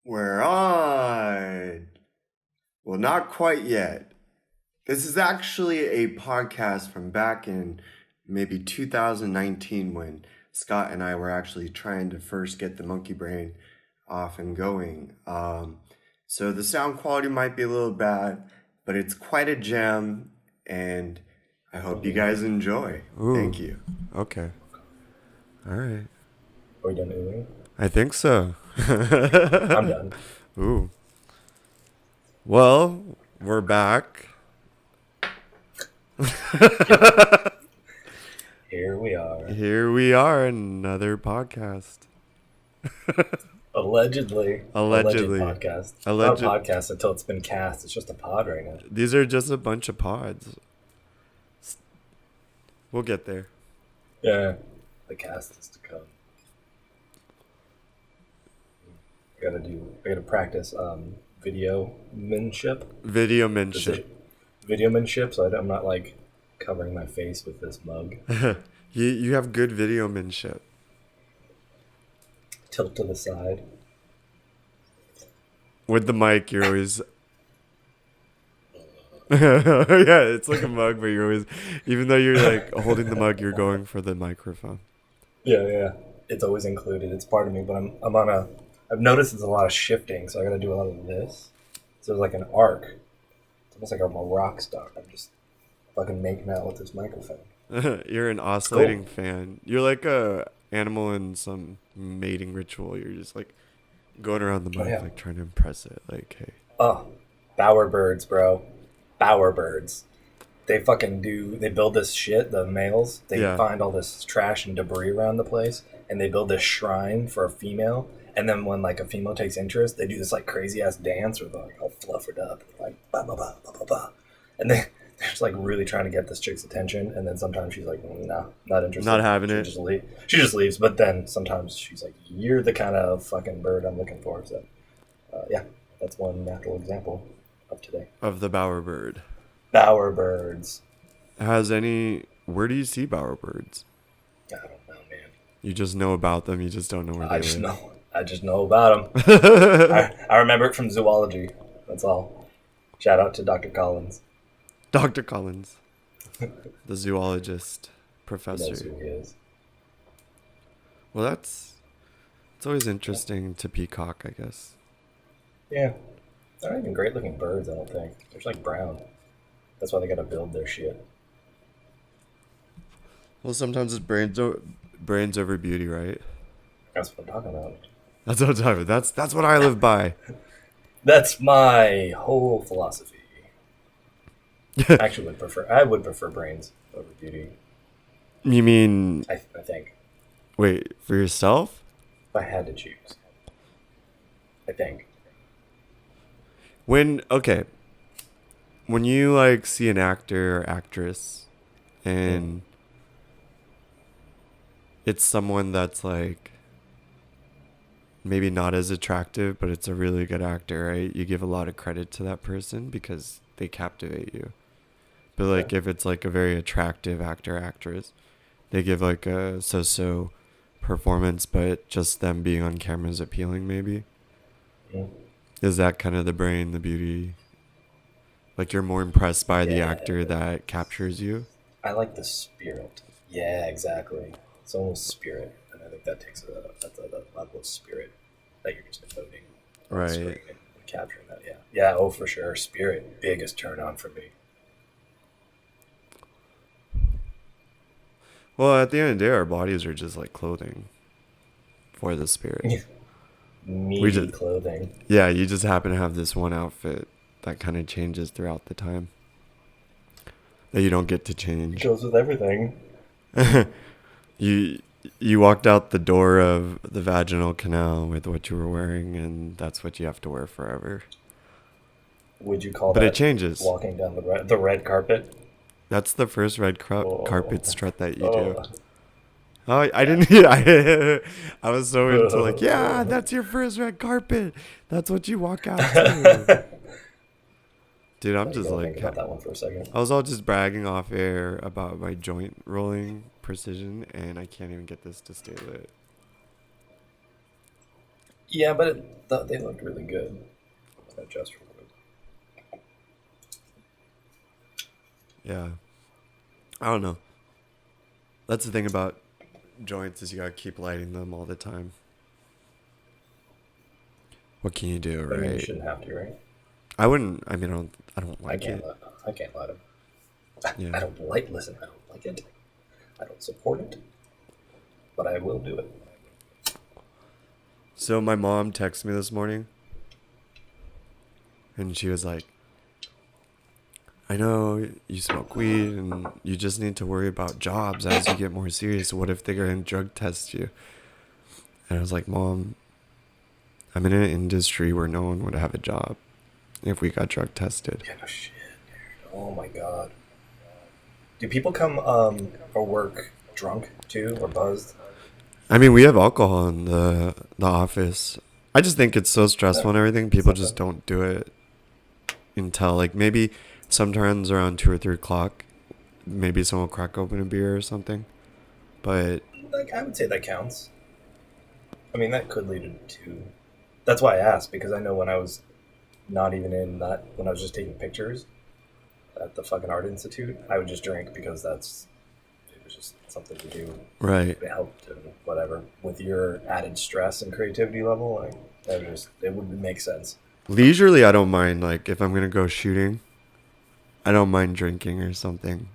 We're on. Well, not quite yet. This is actually a podcast from back in maybe 2019 when Scott and I were actually trying to first get the monkey brain off and going. So the sound quality might be a little bad, but it's quite a gem, and I hope you guys enjoy. Ooh. Thank you. Okay. All right. Are we done oohing? I think so. I'm done. Ooh. Well, we're back. Here we are. Here we are, another podcast. Allegedly. Allegedly. Alleged podcast. Alleged. Not a podcast until it's been cast. It's just a pod right now. These are just a bunch of pods. We'll get there. Yeah. The cast is to come. I gotta practice videomanship. Videomanship, so I'm not like covering my face with this mug. You have good videomanship. Tilt to the side. With the mic, you're always... Yeah, it's like a mug, but you're always... Even though you're like holding the mug, you're going for the microphone. Yeah. It's always included. It's part of me, but I'm on a... I've noticed there's a lot of shifting, so I gotta do a lot of this. So there's like an arc. It's almost like I'm a rock star. I'm just fucking making out with this microphone. You're an oscillating fan. You're like a animal in some mating ritual. You're just like going around the mic, like trying to impress it. Like, hey. Oh, bowerbirds, bro. Bowerbirds. They build this shit, the males. They find all this trash and debris around the place, and they build this shrine for a female. And then when like a female takes interest, they do this like crazy ass dance where they're like all fluffered up, like ba ba ba ba ba ba, and they're just like really trying to get this chick's attention. And then sometimes she's like, "No, not interested, not having it." She just leaves. But then sometimes she's like, "You're the kind of fucking bird I'm looking for." So, yeah, that's one natural example of today. Of the bowerbird. Bowerbirds. Where do you see bowerbirds? I don't know, man. You just know about them. You just don't know where they live. I just know about them. I remember it from zoology. That's all. Shout out to Dr. Collins. Dr. Collins. The zoologist professor. That's who he is. Well, it's always interesting to peacock, I guess. Yeah. They're not even great looking birds, I don't think. They're just like brown. That's why they gotta build their shit. Well, sometimes it's brains over beauty, right? That's what I'm talking about. That's what I'm talking about. That's what I live by. That's my whole philosophy. Actually, I would prefer brains over beauty. You mean? I think. Wait, for yourself? If I had to choose. I think. When you like see an actor or actress, and it's someone that's like maybe not as attractive, but it's a really good actor, right? You give a lot of credit to that person because they captivate you. But like if it's like a very attractive actor, actress, they give like a so-so performance, but just them being on camera is appealing maybe. Is that kind of the brain, the beauty? Like you're more impressed by the actor that captures you? I like the spirit. Yeah, exactly. It's almost spirit. And I think that takes that's a level of spirit that you're just emoting. Right. And capturing that, yeah. Yeah, oh, for sure. Spirit, biggest turn on for me. Well, at the end of the day, our bodies are just like clothing for the spirit. Meaty clothing. Yeah, you just happen to have this one outfit that kind of changes throughout the time that you don't get to change. It goes with everything. You walked out the door of the vaginal canal with what you were wearing, and that's what you have to wear forever. Would you call that? But it changes. Walking down the red carpet? That's the first red carpet strut that you do. Oh, I didn't. I was so into like, yeah, that's your first red carpet. That's what you walk out to. Dude, I'm just like, think about that one for a second. I was all just bragging off air about my joint rolling precision, and I can't even get this to stay lit. Yeah, but they looked really good. Just real quick. Yeah. I don't know. That's the thing about joints is you gotta keep lighting them all the time. What can you do, I mean, you right? shouldn't have to, right? I wouldn't. I mean, I don't I like can't. it. I can't let him. Yeah. I don't like. Listen, I don't like it. I don't support it, but I will do it. So my mom texted me this morning, and she was like, "I know you smoke weed, and you just need to worry about jobs as you get more serious. What if they're gonna drug test you?" And I was like, "Mom, I'm in an industry where no one would have a job if we got drug tested." Yeah, no shit. Oh my god. Do people come or work drunk too or buzzed? I mean, we have alcohol in the office. I just think it's so stressful and everything. People just Something. don't do it until like maybe sometimes around 2 or 3 o'clock. Maybe someone will crack open a beer or something. But Like I would say that counts. I mean, that could lead to. That's why I asked because I know when I was not even in that when I was just taking pictures at the fucking art institute, I would just drink because it was just something to do. right, It helped and whatever. With your added stress and creativity level, like it would make sense. leisurely, I don't mind. Like if I'm gonna go shooting, I don't mind drinking or something.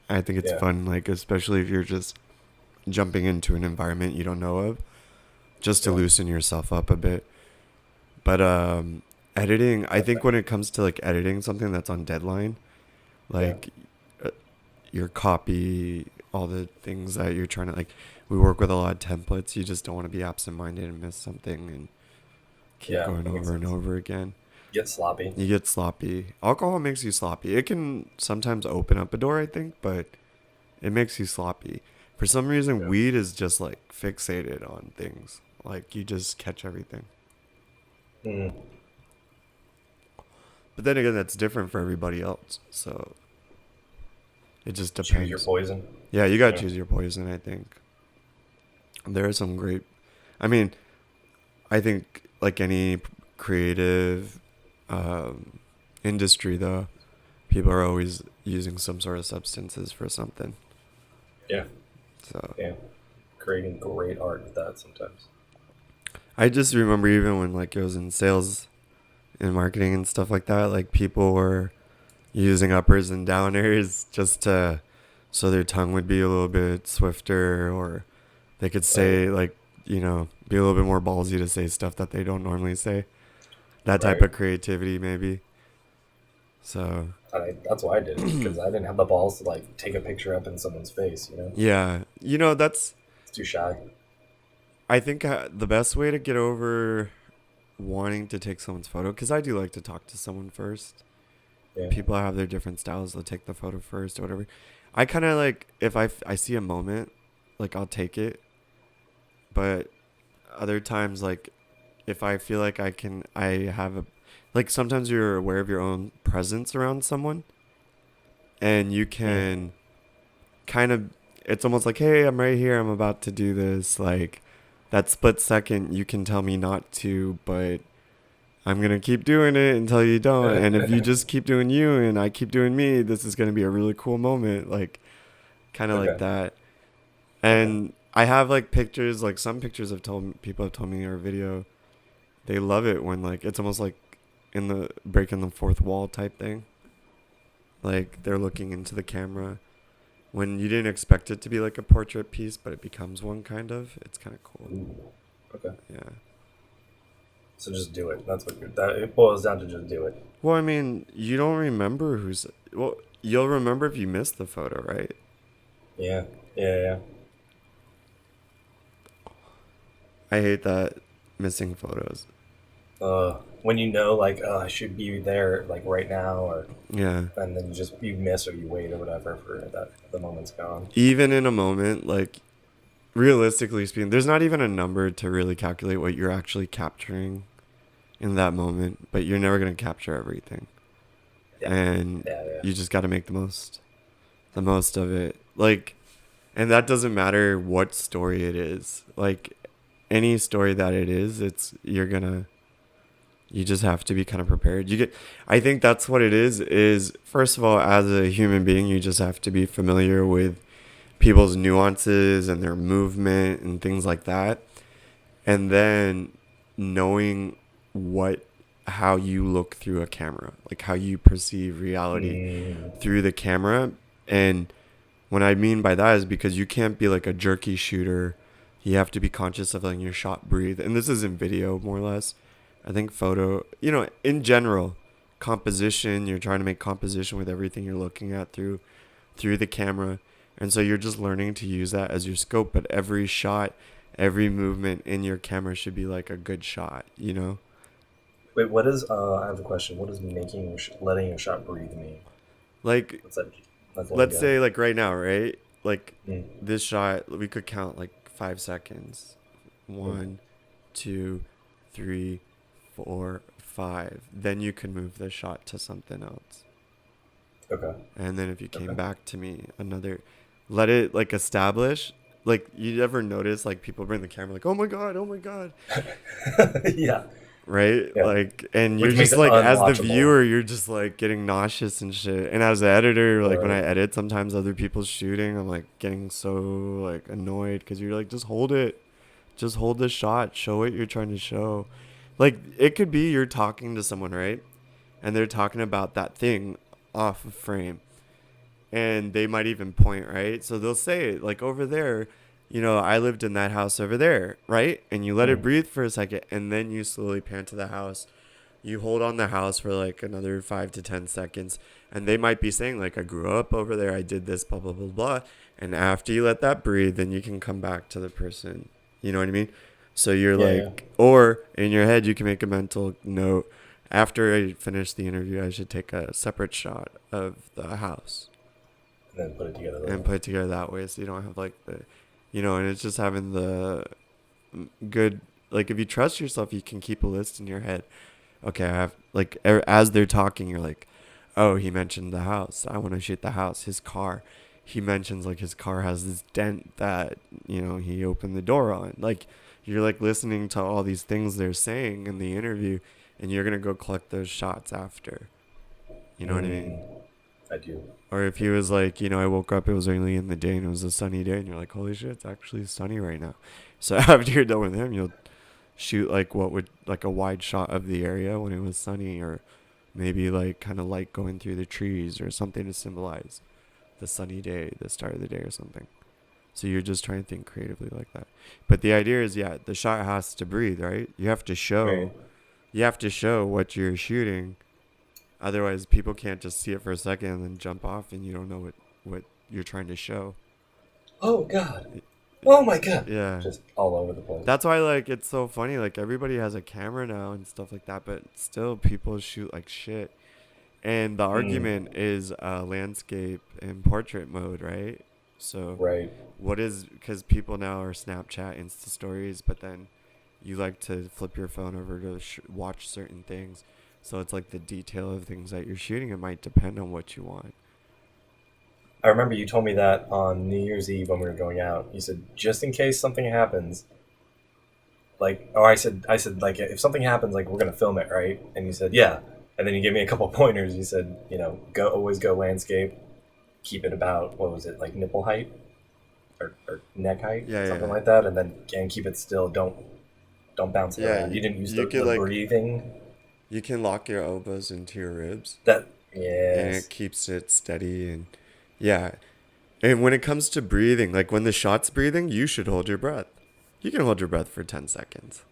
I think it's Yeah. fun. Like especially if you're just jumping into an environment you don't know of, just to Yeah. loosen yourself up a bit. But editing, I think when it comes to like editing something that's on deadline, Yeah. like uh, your copy, all the things that you're trying to like, we work with a lot of templates. You just don't want to be absent-minded and miss something and keep Yeah. going That makes over and sense. over again. Get sloppy. You get sloppy. Alcohol makes you sloppy. It can sometimes open up a door, I think, but it makes you sloppy. For some reason, Yeah. weed is just like fixated on things. Like you just catch everything. Mm. But then again, that's different for everybody else. So it just Choose your depends. poison. Yeah, you gotta Yeah. choose your poison, I think. There are some great. I mean, I think like any creative industry, though, people are always using some sort of substances for something. Yeah. So Yeah. Creating great art with that sometimes. I just remember even when like it was in sales and marketing and stuff like that, like people were using uppers and downers just to so their tongue would be a little bit swifter or they could Right. say like, be a little bit more ballsy to say stuff that they don't normally say. That type Right. of creativity maybe. So That's why I did it because I didn't have the balls to like take a picture up in someone's face. You know, yeah, that's it's too shy. I think the best way to get over wanting to take someone's photo, because I do like to talk to someone first. Yeah. People have their different styles. They'll take the photo first or whatever. I kind of like if I see a moment, like I'll take it. But other times, like if I feel like I have a, like sometimes you're aware of your own presence around someone, and you Mm. can kind of, it's almost like, hey, I'm right here. I'm about to do this. Like that split second, you can tell me not to, but I'm going to keep doing it until you don't. And if you just keep doing you and I keep doing me, this is going to be a really cool moment. Like, kind of like Okay. that. Okay. And I have like pictures, like some pictures people have told me or video, they love it when like, it's almost like in the breaking the fourth wall type thing. Like they're looking into the camera when you didn't expect it to be like a portrait piece, but it becomes one kind of. It's kind of cool. Ooh. Okay. Yeah. So just do it. That's what that it boils down to. Just do it. Well, I mean, you don't remember well, you'll remember if you missed the photo, right? Yeah. Yeah. Yeah. I hate that missing photos. When you know, like, I should be there, like right now, or Yeah. and then you miss or you wait or whatever for that the moment's gone. Even in a moment, like realistically speaking, there's not even a number to really calculate what you're actually capturing in that moment, but you're never going to capture everything. Yeah. And Yeah. Yeah. you just got to make the most of it. Like, and that doesn't matter what story it is. Like, any story that it is, you just have to be kind of prepared. I think that's what it is first of all, as a human being, you just have to be familiar with people's nuances and their movement and things like that. And then knowing how you look through a camera, like how you perceive reality through the camera. And what I mean by that is because you can't be like a jerky shooter. You have to be conscious of letting your shot breathe. And this is in video, more or less. I think photo, in general, composition, you're trying to make composition with everything you're looking at through the camera. And so you're just learning to use that as your scope. But every shot, every movement in your camera should be like a good shot, Wait, what is, I have a question. What does letting your shot breathe mean? Like, What's that? let's say like right now, right? Like Mm. this shot, we could count like 5 seconds. 1, 2, 3, 4, 5. Then you could move the shot to something else. Okay. And then if you came back to me, let it like establish. Like, you ever notice like people bring the camera like, oh my god, Yeah. right? Yeah. Like, and Which you're makes just it like, as the unwatchable. viewer, you're just like getting nauseous and shit. And as the editor, like when I Right. edit sometimes other people's shooting, I'm like getting so like annoyed because you're like, just hold the shot, show what you're trying to show. Like, it could be you're talking to someone, right? And they're talking about that thing off of frame. And they might even point, right? So they'll say, like, over there, I lived in that house over there, right? And you let it breathe for a second, and then you slowly pan to the house. You hold on the house for like another 5 to 10 seconds, and they might be saying, like, I grew up over there, I did this, blah, blah, blah, blah. And after you let that breathe, then you can come back to the person. You know what I mean? So you're like, or in your head, you can make a mental note. After I finish the interview, I should take a separate shot of the house. And then put it together. And put it together that way, so you don't have like and it's just having the good, like, if you trust yourself, you can keep a list in your head. Okay, I have, like, as they're talking, you're like, oh, he mentioned the house, I want to shoot the house. His car, he mentions like his car has this dent that he opened the door on. Like, you're like listening to all these things they're saying in the interview, and you're gonna go collect those shots after. You know what I mean? I do. Or if he was like, I woke up, it was early in the day and it was a sunny day, and you're like, holy shit, it's actually sunny right now. So after you're done with him, you'll shoot like like a wide shot of the area when it was sunny, or maybe like kind of light going through the trees or something to symbolize the sunny day, the start of the day or something. So you're just trying to think creatively like that. But the idea is, the shot has to breathe, right? You have to show what you're shooting. Otherwise, people can't just see it for a second and then jump off, and you don't know what you're trying to show. Oh, God. Oh, my God. Yeah. Just all over the place. That's why, like, it's so funny. Like, everybody has a camera now and stuff like that, but still people shoot like shit. And the argument is landscape and portrait mode, right? So, right. Because people now are Snapchat, Insta stories, but then you like to flip your phone over to watch certain things. So it's like the detail of things that you're shooting. It might depend on what you want. I remember you told me that on New Year's Eve when we were going out. You said, just in case something happens, like, I said, like, if something happens, like, we're going to film it, right? And you said, yeah. And then you gave me a couple pointers. You said, always go landscape, keep it about, what was it, like nipple height or neck height, something like that. And then keep it still. Don't bounce it around. You didn't use the breathing. You can lock your elbows into your ribs. And it keeps it steady. And and when it comes to breathing, like when the shot's breathing, you should hold your breath. You can hold your breath for 10 seconds.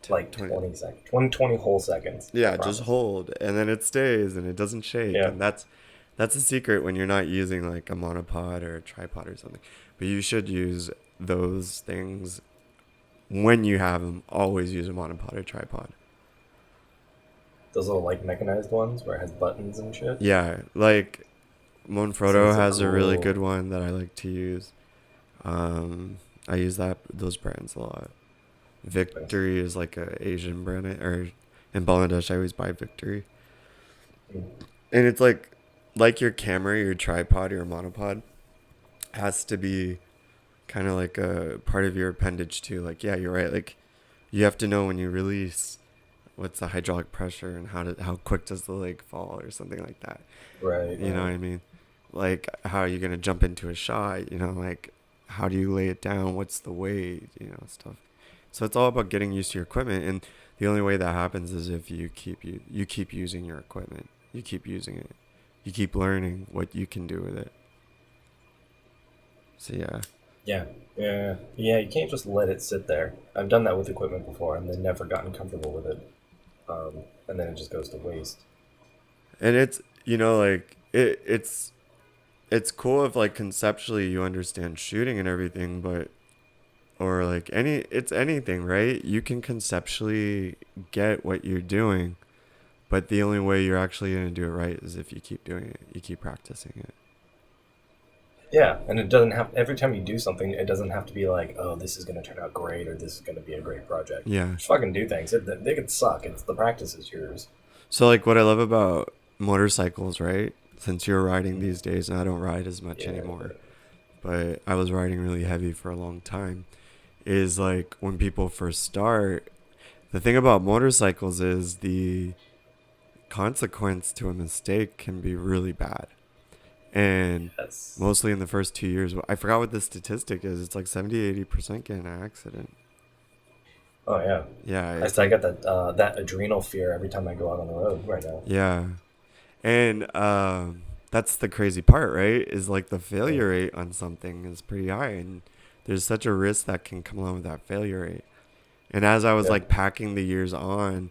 Like 20 seconds. 20 whole seconds. Yeah, just hold. And then it stays and it doesn't shake. Yeah. And that's a secret when you're not using like a monopod or a tripod or something. But you should use those things when you have them. Always use a monopod or tripod. Those little like mechanized ones where it has buttons and shit? Yeah, like Monfrodo has a really good one that I like to use. I use those brands a lot. Victory is like a Asian brand, or in Bangladesh I always buy Victory. And it's like your camera, your tripod, your monopod has to be kind of like a part of your appendage too. Like, yeah, you're right. Like, you have to know when you release what's the hydraulic pressure and how quick does the leg fall or something like that. Right. You know what I mean? Like, how are you gonna jump into a shot? You know, like, how do you lay it down? What's the weight? You know, stuff. So it's all about getting used to your equipment, and the only way that happens is if you keep using your equipment. You keep using it. You keep learning what you can do with it. So yeah. Yeah. You can't just let it sit there. I've done that with equipment before, and then never gotten comfortable with it, and then it just goes to waste. And it's, you know, like it's cool if like conceptually you understand shooting and everything, but or like it's anything, right? You can conceptually get what you're doing, but the only way you're actually going to do it right is if you keep doing it. You keep practicing it. Yeah, and it doesn't have, every time you do something, it doesn't have to be like, oh, this is going to turn out great or this is going to be a great project. Yeah. Just fucking do things. They could suck. It's the practice is yours. So like what I love about motorcycles, right? Since you're riding these days, and I don't ride as much anymore, but I was riding really heavy for a long time, is like when people first start, the thing about motorcycles is the consequence to a mistake can be really bad. And mostly in the first 2 years, I forgot what the statistic is. It's like 70-80% get in an accident. Oh yeah. Yeah. I got that adrenal fear every time I go out on the road right now. Yeah. And that's the crazy part, right? Is like the failure rate on something is pretty high, and there's such a risk that can come along with that failure rate. And as I was like packing the years on,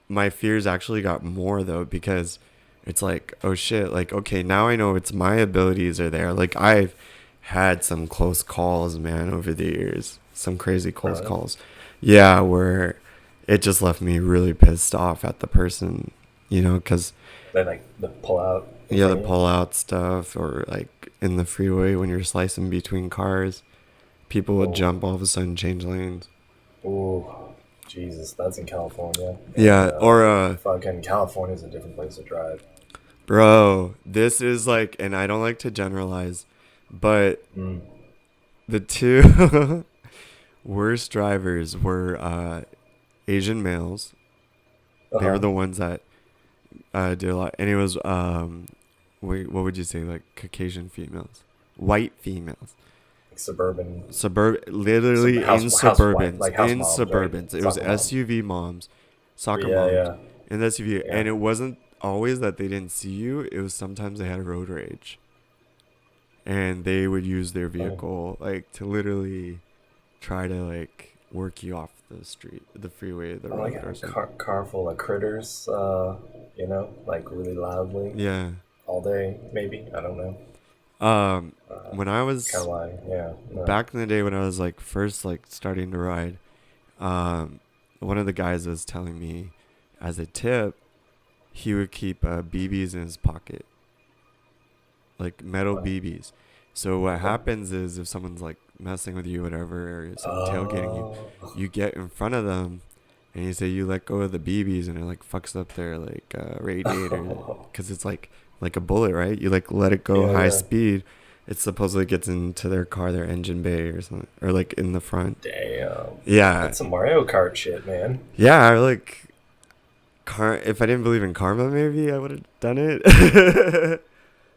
my fears actually got more though, because it's like, oh shit, like, okay, now I know it's my abilities are there. Like I've had some close calls, man, over the years, some crazy close calls. Yeah, where it just left me really pissed off at the person, you know, because they like the pull out. Yeah, the pull out stuff, or like in the freeway when you're slicing between cars, people would jump all of a sudden, change lanes. Ooh, Jesus, that's in California. Yeah, or fucking California's a different place to drive. Bro, this is like, and I don't like to generalize, but the two worst drivers were Asian males. They were the ones that did a lot, and it was what would you say, like Caucasian females, white females, like suburban, literally in Suburbans, like in moms, Suburbans. Right? It was SUV moms, soccer moms, in the SUV, and it wasn't always that they didn't see you. It was sometimes they had road rage, and they would use their vehicle like to literally try to like work you off the street, the freeway, the road, like or something. Car full of critters, you know, like really loudly. Yeah. All day, maybe. I don't know. When I was back in the day when I was like first like starting to ride, one of the guys was telling me as a tip, he would keep BBs in his pocket, like metal BBs. So what happens is if someone's like messing with you, whatever, or tailgating you, you get in front of them and you say you let go of the BBs, and it like fucks up their like radiator, because it's like a bullet, right? You like let it go high speed. It supposedly gets into their car, their engine bay or something, or like in the front. Damn. Yeah. That's some Mario Kart shit, man. Yeah, like if I didn't believe in karma, maybe I would have done it.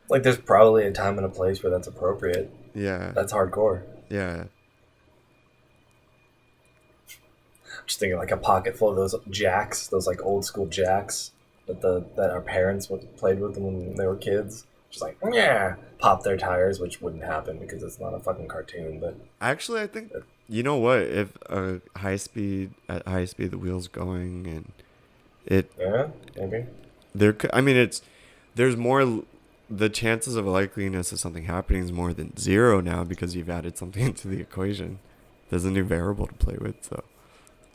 Like there's probably a time and a place where that's appropriate. Yeah. That's hardcore. Yeah. Just thinking like a pocket full of those jacks, those like old school jacks that our parents played with them when they were kids. Just like, pop their tires, which wouldn't happen because it's not a fucking cartoon. But actually, I think, you know what? If at high speed, the wheel's going and it. Yeah, maybe. There's more. The chances of likeliness of something happening is more than zero now because you've added something into the equation. There's a new variable to play with, so.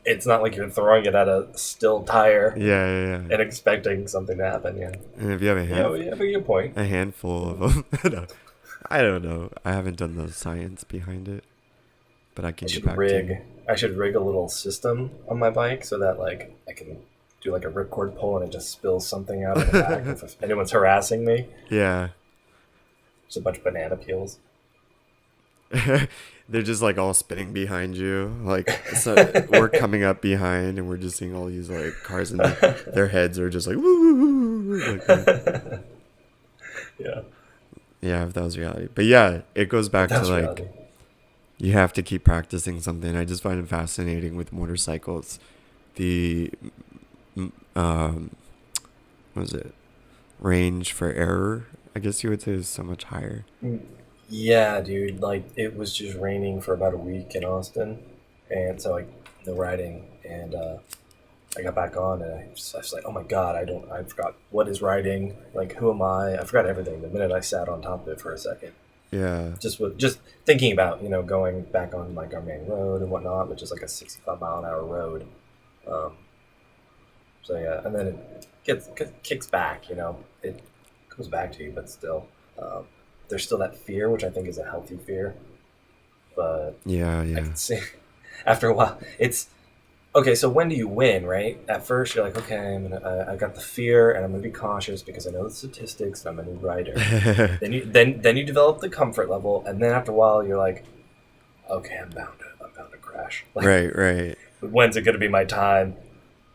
It's not like you're throwing it at a still tire. Yeah. And expecting something to happen, yeah. And if you have a handful, you have a good point. A handful of them. No, I don't know. I haven't done the science behind it, but I can get back to you. I should rig a little system on my bike so that like I can do like a ripcord pull and it just spills something out of the back if anyone's harassing me. Yeah. Just a bunch of banana peels. They're just like all spinning behind you. Like, so we're coming up behind and we're just seeing all these like cars and their heads are just like, woo, like that. Yeah. Yeah, if that was reality. But yeah, it goes back to like, reality. You have to keep practicing something. I just find it fascinating with motorcycles. The, what was it? Range for error, I guess you would say, is so much higher. Yeah, dude. Like, it was just raining for about a week in Austin. And so, like, no riding. And I got back on and I was like, oh my God, I forgot what is riding. Like, who am I? I forgot everything the minute I sat on top of it for a second. Yeah. Just thinking about, going back on like our main road and whatnot, which is like a 65-mile-an-hour road. So yeah, and then it kicks back, it comes back to you, but still, there's still that fear, which I think is a healthy fear. But yeah. I can see after a while, it's okay. So when do you win, right? At first, you're like, okay, I got the fear, and I'm gonna be cautious because I know the statistics, and I'm a new rider. then you develop the comfort level, and then after a while, you're like, okay, I'm bound to crash. Like, right. When's it gonna be my time?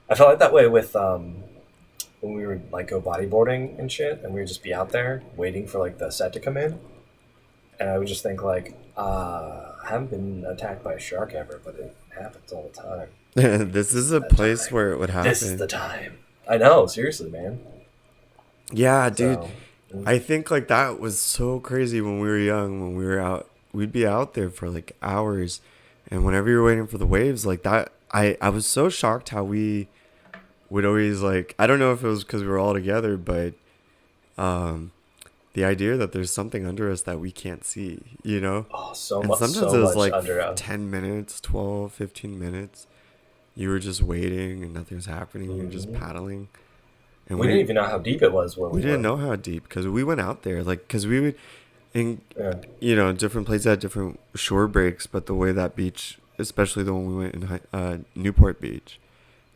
I felt like that way with when we would like go bodyboarding and shit, and we would just be out there waiting for like the set to come in, and I would just think like, I haven't been attacked by a shark ever, but it happens all the time. This is a place where it would happen. This is the time. I know, seriously, man. Yeah, dude. I think like that was so crazy when we were young. When we were out, we'd be out there for like hours, and whenever you're waiting for the waves, like that, I was so shocked how we would always like. I don't know if it was because we were all together, but the idea that there's something under us that we can't see, Oh, so and much. Sometimes so it was much like 10 minutes, 12, 15 minutes. You were just waiting and nothing was happening. Mm-hmm. You're just paddling. And we didn't even know how deep it was where we didn't know how deep because we went out there. Like, because we would, different places had different shore breaks. But the way that beach, especially the one we went in Newport Beach,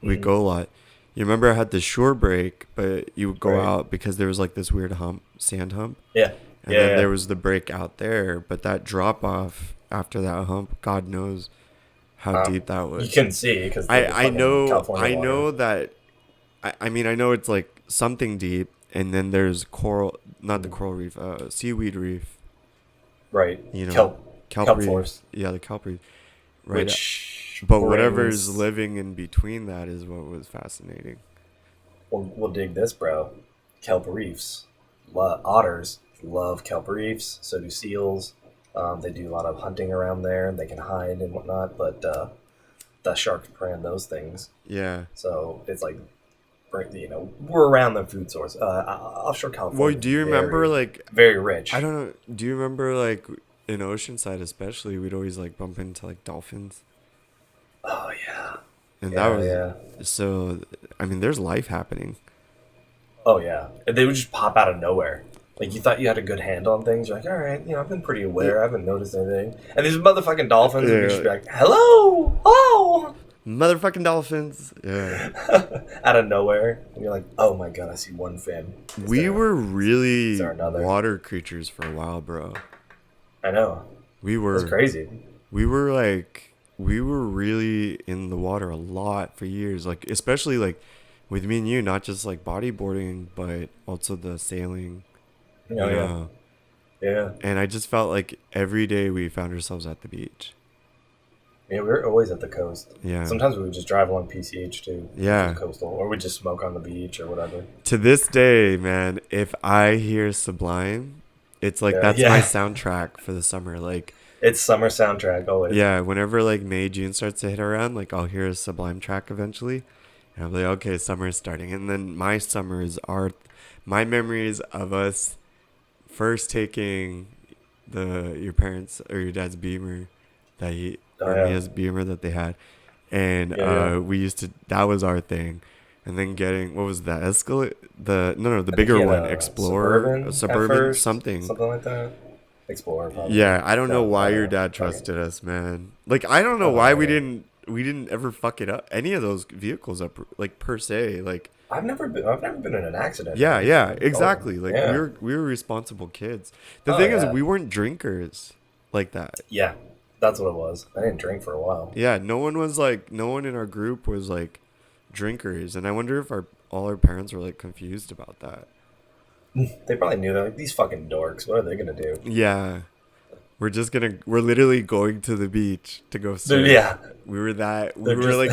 we'd go a lot. You remember I had the shore break, but you would go out because there was like this weird sand hump. Yeah. And then there was the break out there. But that drop off after that hump, God knows how deep that was. You couldn't see because I know that. I mean, I know it's like something deep, and then there's coral, not the coral reef, seaweed reef. Right. Kelp reef. Forest. Yeah, the kelp reef. Right. But whatever's living in between that is what was fascinating. We'll dig this, bro. Kelp reefs. Otters love kelp reefs. So do seals. They do a lot of hunting around there. They can hide and whatnot, but the sharks prey on those things. Yeah. So it's like, we're around the food source. Offshore California. Well, do you remember very rich? I don't know. Do you remember in Oceanside especially, we'd always bump into dolphins? Oh yeah. And that was so. I mean, there's life happening. Oh yeah, and they would just pop out of nowhere. Like, you thought you had a good handle on things. You're like, all right, I've been pretty aware. I haven't noticed anything. And these motherfucking dolphins would just be like, hello. Motherfucking dolphins. Yeah. Out of nowhere. And you're like, oh my God, I see one fin. We were really water creatures for a while, bro. I know. We were. It's crazy. We were really in the water a lot for years. Especially with me and you, not just bodyboarding, but also the sailing. Oh, yeah. And I just felt like every day we found ourselves at the beach. Yeah, we were always at the coast. Yeah. Sometimes we would just drive along PCH too. Yeah. Coastal, or we'd just smoke on the beach or whatever. To this day, man, if I hear Sublime, it's that's my soundtrack for the summer. It's summer soundtrack always. Yeah, whenever May, June starts to hit around, I'll hear a Sublime track eventually. And I'm like, okay, summer is starting. And then my summers are my memories of us first taking your parents or your dad's Beamer his Beamer that they had, and we used to, that was our thing. And then getting, what was that, Escalade, the bigger one, Explorer, Suburban, something like that. Explorer, probably. Yeah, I don't know why your dad trusted us, man. I don't know why we didn't ever fuck it up, any of those vehicles up, per se. I've never been in an accident. Yeah, exactly. We were responsible kids. The thing is, we weren't drinkers. like that. Yeah, that's what it was. I didn't drink for a while. Yeah, no one in our group was like drinkers, and I wonder if all our parents were like confused about that. They probably knew, they're like, these fucking dorks. What are they gonna do? Yeah, we're literally going to the beach to go surf. Yeah, We were they're just like,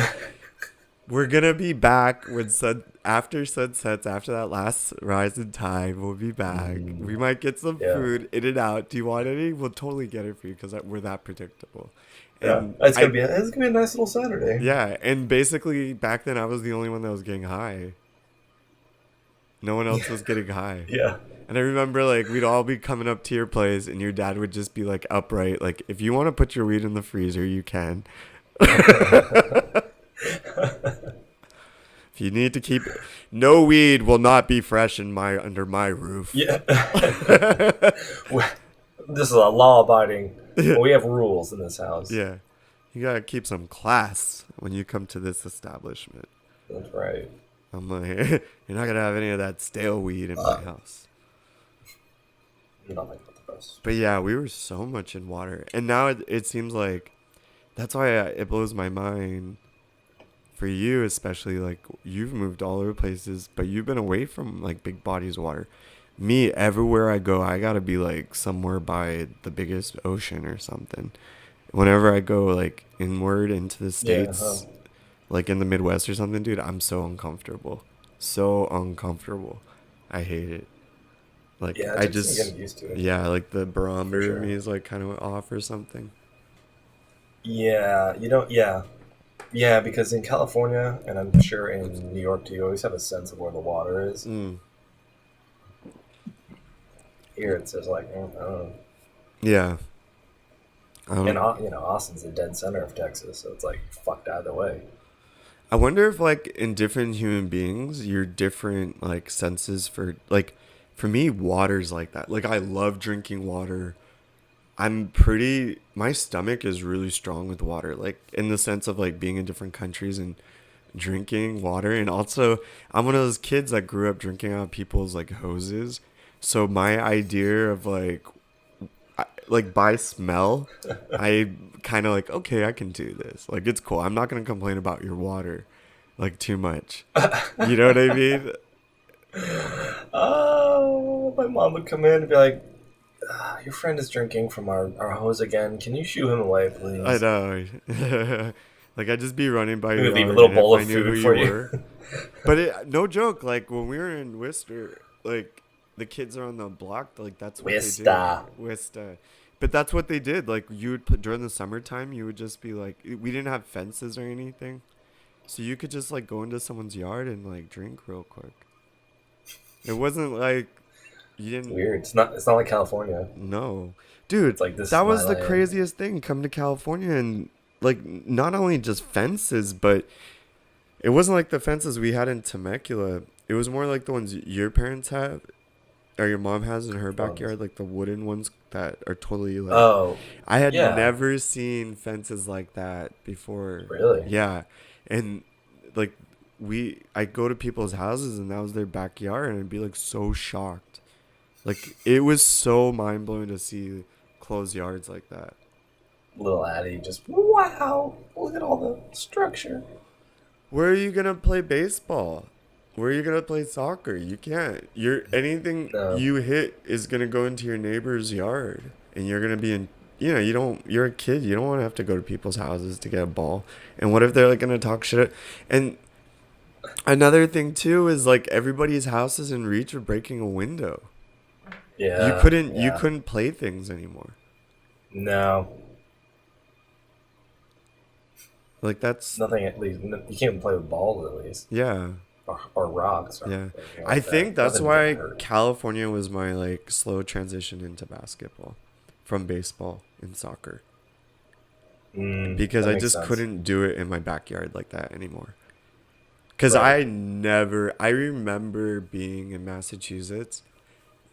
we're gonna be back when after sunsets, after that last rise in tide, we'll be back. We might get some Yeah. food in and out. Do you want any? We'll totally get it for you because we're that predictable. Yeah, And it's gonna be a nice little Saturday. yeah, and basically back then I was the only one that was getting high. No one else was getting high. Yeah. And I remember like we'd all be coming up to your place and your dad would just be like upright, like if you want to put your weed in the freezer, you can. If you need to keep no weed will not be fresh under my roof. Yeah. This is a law-abiding. We have rules in this house. Yeah. You gotta keep some class when you come to this establishment. That's right. I'm like, you're not gonna have any of that stale weed in my house. Nothing but the best. But yeah, we were so much in water, and now it seems like that's why it blows my mind. For you especially, like you've moved all over places, but you've been away from like big bodies of water. Me, everywhere I go, I gotta be like somewhere by the biggest ocean or something. Whenever I go like inward into the States, like in the Midwest or something, dude, I'm so uncomfortable. So uncomfortable. I hate it. Like Yeah, I just just getting used to it. yeah, like the barometer sure. in me is like kind of off or something. Yeah, yeah, because in California, and I'm sure in New York too, you always have a sense of where the water is. Here it's just like, I don't know. Yeah. And Austin's the dead center of Texas, so it's like fucked either way. I wonder if like in different human beings, your different like senses for me, water's like that. Like I love drinking water. My stomach is really strong with water, like in the sense of like being in different countries and drinking water. And also I'm one of those kids that grew up drinking out of people's like hoses. So my idea of like by smell, I kind of like, okay, I can do this. Like it's cool. I'm not going to complain about your water like too much. You know what I mean? Oh, my mom would come in and be like, your friend is drinking from our hose again. Can you shoo him away, please? I know. Like I'd just be running by We your would leave a yard little and bowl if of I knew food who for you you. were. But no joke, like when we were in Worcester, like the kids are on the block, like that's what they did. Worcester. But that's what they did. Like you would put during the summertime, you would just be like, we didn't have fences or anything, so you could just like go into someone's yard and like drink real quick. It wasn't like you didn't. Weird. It's not like California. No, dude. It's like this. That was is the my land. craziest thing. Come to California and like not only just fences, but it wasn't like the fences we had in Temecula. It was more like the ones your parents have, or your mom has in her backyard, like the wooden ones that are totally like. Oh, I had yeah. never seen fences like that before. Really? Yeah, and like I'd go to people's houses and that was their backyard, and I'd be like so shocked. Like it was so mind blowing to see closed yards like that. Little Addie just, wow, look at all the structure. Where are you gonna play baseball? Where are you gonna play soccer? You can't. Anything you hit is gonna go into your neighbor's yard, and you're gonna be in. You're a kid. You don't want to have to go to people's houses to get a ball. And what if they're like gonna talk shit? And another thing too is like everybody's house is in reach of breaking a window. Yeah. You couldn't play things anymore. No. Like that's Nothing. At least you can't even play with balls at least. yeah. Or rocks. Or Yeah, anything like I that. think that's Nothing why can hurt. California was my like slow transition into basketball from baseball and soccer because that I makes just sense. couldn't do it in my backyard like that anymore. Because Right. I remember being in Massachusetts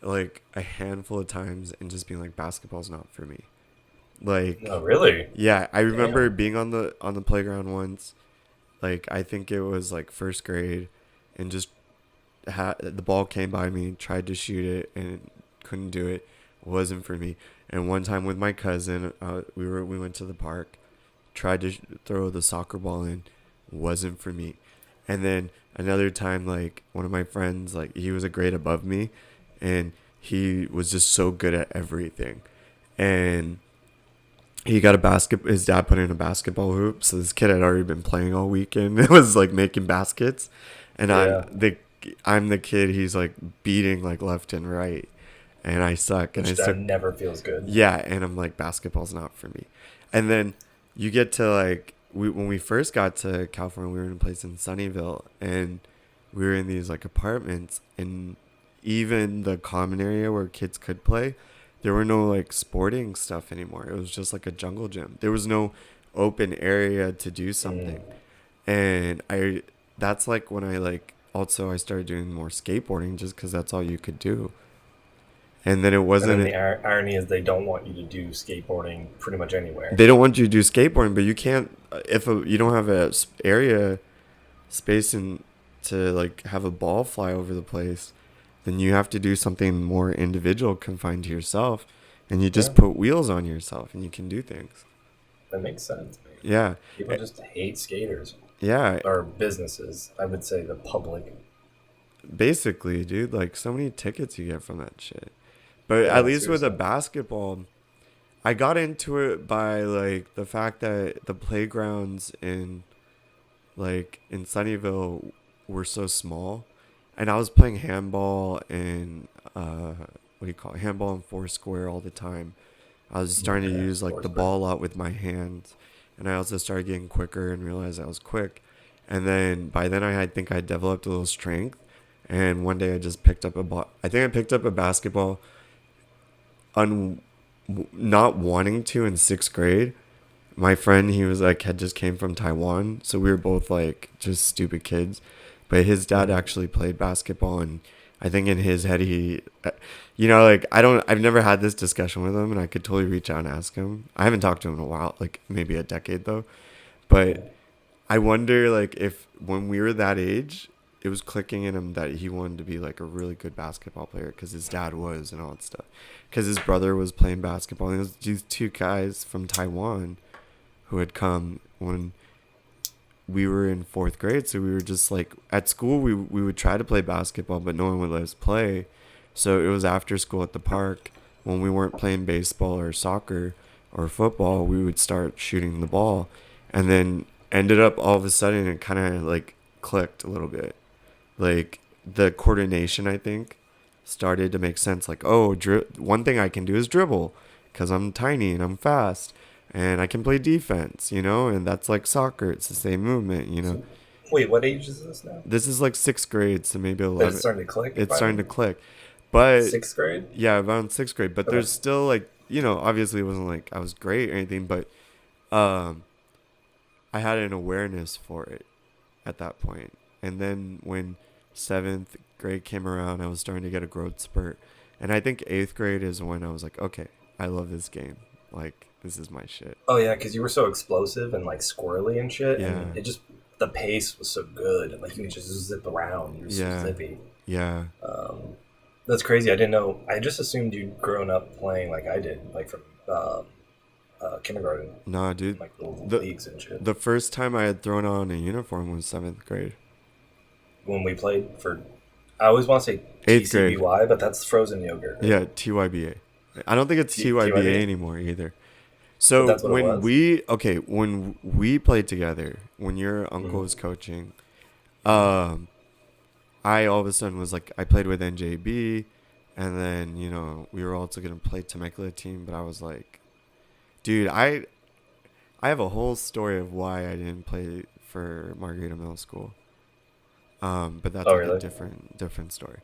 like a handful of times and just being like, basketball's not for me. Like, Oh, really? yeah, I remember being on the playground once. Like, I think it was like first grade, and just the ball came by me, tried to shoot it, and couldn't do it. Wasn't for me. And one time with my cousin, we went to the park, tried to throw the soccer ball in, wasn't for me. And then another time, like one of my friends, like he was a grade above me, and he was just so good at everything. And he got a basket. His dad put in a basketball hoop, so this kid had already been playing all weekend. It was like making baskets, and Yeah. I'm the kid he's like beating like left and right, and I suck. And Which I suck. never feels good. Yeah, and I'm like, basketball's not for me. And then you get to like when we first got to California, we were in a place in Sunnyvale, and we were in these like apartments, and even the common area where kids could play, there were no like sporting stuff anymore. It was just like a jungle gym. There was no open area to do something. And that's like when I like also I started doing more skateboarding just because that's all you could do. And then it And wasn't. then the irony is they don't want you to do skateboarding pretty much anywhere. They don't want you to do skateboarding, but you can't if you don't have a area space and to like have a ball fly over the place. Then you have to do something more individual, confined to yourself, and you just put wheels on yourself, and you can do things. That makes sense. Man. Yeah. People just hate skaters. Yeah. Or businesses. I would say the public. Basically, dude, like so many tickets you get from that shit. But Yeah, at least seriously. with a basketball, I got into it by like the fact that the playgrounds in Sunnyvale were so small, and I was playing handball and handball and Foursquare all the time. I was starting to use like the ball a lot with my hands, and I also started getting quicker and realized I was quick. And then by then I think I developed a little strength. And one day I just picked up a ball. I think I picked up a basketball, not wanting to in 6th grade. My friend, he was like had just came from Taiwan, so we were both like just stupid kids. But his dad actually played basketball, and I think in his head I've never had this discussion with him, and I could totally reach out and ask him. I haven't talked to him in a while, like maybe a decade though. But I wonder like if when we were that age, it was clicking in him that he wanted to be like a really good basketball player because his dad was and all that stuff. Because his brother was playing basketball, and it was these 2 guys from Taiwan who had come when we were in 4th grade. So we were just like at school we would try to play basketball, but no one would let us play. So it was after school at the park when we weren't playing baseball or soccer or football, we would start shooting the ball. And then ended up all of a sudden it kind of like clicked a little bit. Like the coordination, I think, started to make sense. Like, oh, one thing I can do is dribble because I'm tiny and I'm fast. And I can play defense, and that's like soccer. It's the same movement. Wait, what age is this now? This is like 6th grade, so maybe 11. But it's starting to click? It's starting to click. But 6th grade? Yeah, around 6th grade. But there's still like, obviously it wasn't like I was great or anything, but I had an awareness for it at that point. And then when 7th grade came around, I was starting to get a growth spurt. And I think 8th grade is when I was like, okay, I love this game. Like, this is my shit. Oh, yeah, because you were so explosive and, like, squirrely and shit. Yeah. And it just, the pace was so good. And, like, you could just zip around. You were so zippy. Yeah. That's crazy. I didn't know. I just assumed you'd grown up playing like I did, like from kindergarten. Nah, dude. Like little leagues and shit. The first time I had thrown on a uniform was 7th grade. When we played for, I always want to say 8th grade. TCBY, but that's frozen yogurt. Right? Yeah, TYBA. I don't think it's TYBA anymore either. So that's what when we played together, when your uncle was coaching, I all of a sudden was like, I played with NJB, and then we were also gonna play Temecula team, but I was like, dude, I have a whole story of why I didn't play for Margarita Middle School. But that's a different story.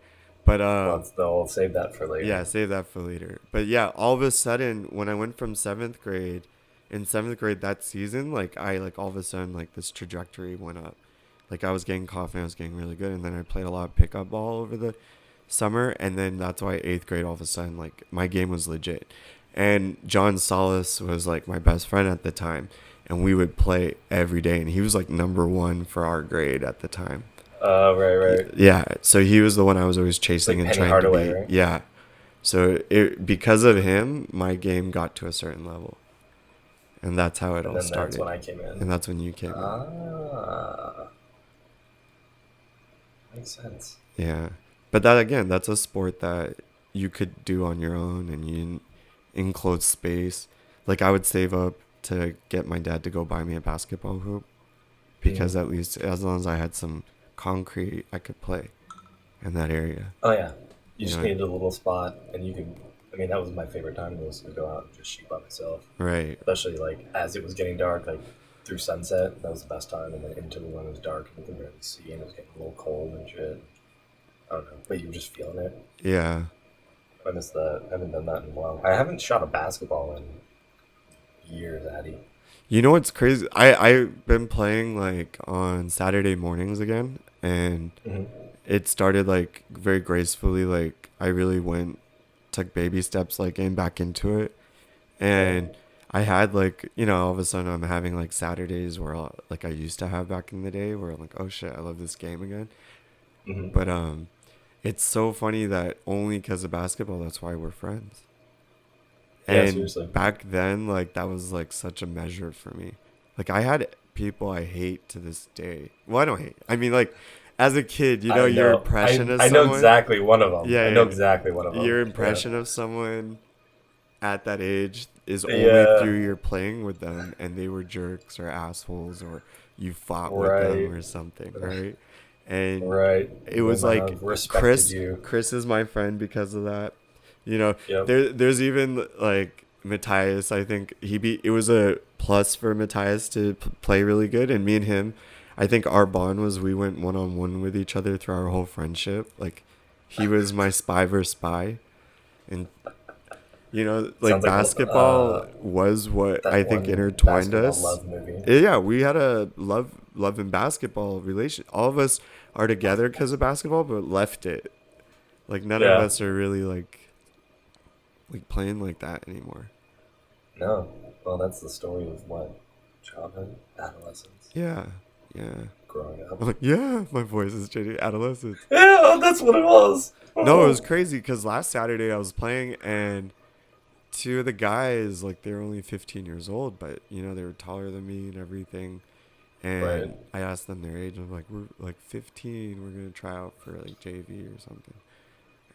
But I'll save that for later. Yeah, save that for later. But yeah, all of a sudden when I went from 7th grade, in 7th grade that season, like I like all of a sudden like this trajectory went up. Like I was getting confident, I was getting really good, and then I played a lot of pickup ball over the summer, and then that's why 8th grade all of a sudden like my game was legit. And John Salas was like my best friend at the time, and we would play every day, and he was like number 1 for our grade at the time. Right. Yeah, so he was the one I was always chasing like and Penny trying Hardaway, to beat. right? Yeah. So because of him, my game got to a certain level, and that's how it And all then started. that's when I came in. And that's when you came in. Ah, makes sense. Yeah, but that again, that's a sport that you could do on your own, and you enclosed space. Like I would save up to get my dad to go buy me a basketball hoop, because at least as long as I had some concrete, I could play in that area. Oh yeah, you You just know, needed a little spot, and you could. I mean, that was my favorite time, was to go out and just shoot by myself. right. Especially like as it was getting dark, like through sunset, that was the best time, and then into when it was dark and you could barely see, and it was getting a little cold and shit. I don't know, but you were just feeling it. Yeah. I miss that. I haven't done that in a while. I haven't shot a basketball in years, Addy. You know what's crazy? I've been playing like on Saturday mornings again, and Mm-hmm. it started like very gracefully. Like I really took baby steps, like getting back into it, and I had like, all of a sudden I'm having like Saturdays where like I used to have back in the day, where I'm like, oh shit, I love this game again. Mm-hmm. But it's so funny that only because of basketball, that's why we're friends. Yeah, And seriously. back then, like that was like such a measure for me. Like I had people I hate to this day. Well, I don't hate. I mean, like as a kid, I your know. impression of I someone. know exactly one of them. Yeah, I know yeah. exactly one of them. Your impression of someone at that age is only Yeah. through your playing with them, and they were jerks or assholes, or you fought with Right. them or something, right? And Right. it was Women like have respected Chris. you. Chris is my friend because of that. Yep. There's even like Matthias. I think it was a plus for Matthias to play really good, and me and him, I think our bond was we went 1-on-1 with each other through our whole friendship. Like he was my spy versus spy, and like Sounds like basketball was what that I think one intertwined basketball us. love movie. Yeah, we had a love and basketball relation. All of us are together because of basketball, but left it. Like none of Yeah. us are really like playing like that anymore. No. Well, that's the story of what? Childhood? Adolescence? Yeah, Growing up? I'm like, yeah, my voice is changing. Adolescence. Yeah, that's what it was. No, it was crazy because last Saturday I was playing, and two of the guys, like they're only 15 years old, but they were taller than me and everything. And Right. I asked them their age. I'm like, we're like 15. We're gonna try out for like JV or something.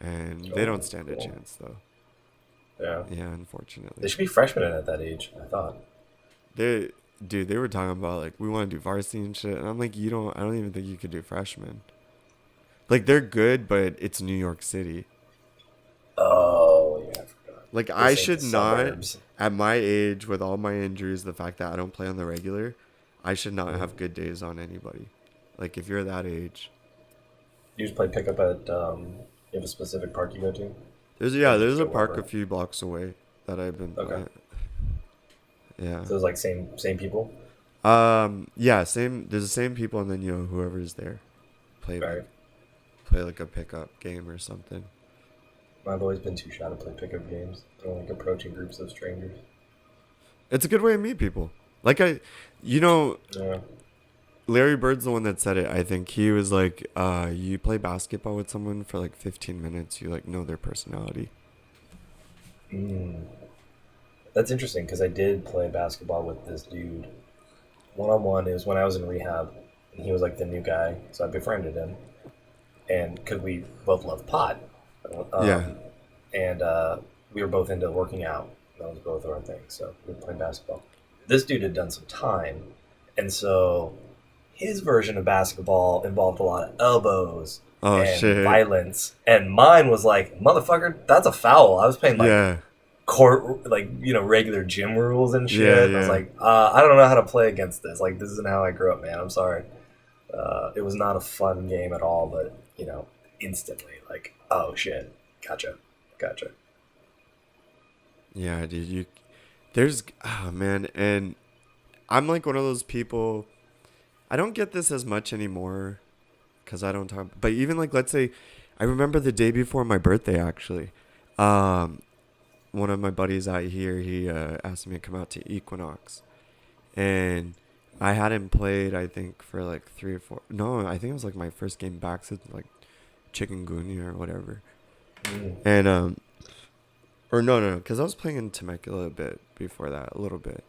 And they don't stand a chance though. Yeah. Yeah, They unfortunately. should be freshmen at that age, I thought. They were talking about like we want to do varsity and shit, and I'm like, I don't even think you could do freshman. Like they're good, but it's New York City. Oh, yeah, I forgot. Like This I ain't should the not, suburbs. at my age, with all my injuries, the fact that I don't play on the regular, I should not have good days on anybody. Like if you're that age, You just play pickup at, you have a specific park you go to? there's just a go park wherever. a few blocks away that I've been Okay. playing. Yeah. So it's like same people? Yeah, same. There's the same people, and then whoever's there, play Right. play like a pickup game or something. I've always been too shy to play pickup games. I don't like approaching groups of strangers. It's a good way to meet people. Like Yeah. Larry Bird's the one that said it. I think he was like, you play basketball with someone for like 15 minutes, you like know their personality. That's interesting because I did play basketball with this dude. One-on-one, it was when I was in rehab, and he was like the new guy, so I befriended him. And because we both love pot. Yeah. And we were both into working out. That was both our things, so we were playing basketball. This dude had done some time, and so his version of basketball involved a lot of elbows Oh, and shit. violence. And mine was like, motherfucker, that's a foul. I was playing like Yeah. court, like, regular gym rules and shit. Yeah, I was yeah. like, I don't know how to play against this. Like, this isn't how I grew up, man. I'm sorry. It was not a fun game at all, but instantly, like, oh shit, gotcha. Yeah, dude, oh man, and I'm like one of those people, I don't get this as much anymore because I don't talk, but even like, let's say, I remember the day before my birthday, actually, one of my buddies out here, he asked me to come out to Equinox, and I hadn't played, I think, for like 3 or 4, no, I think it was like my first game back since like chikungunya or whatever. And Or no, because I was playing in Temecula a bit before that, a little bit.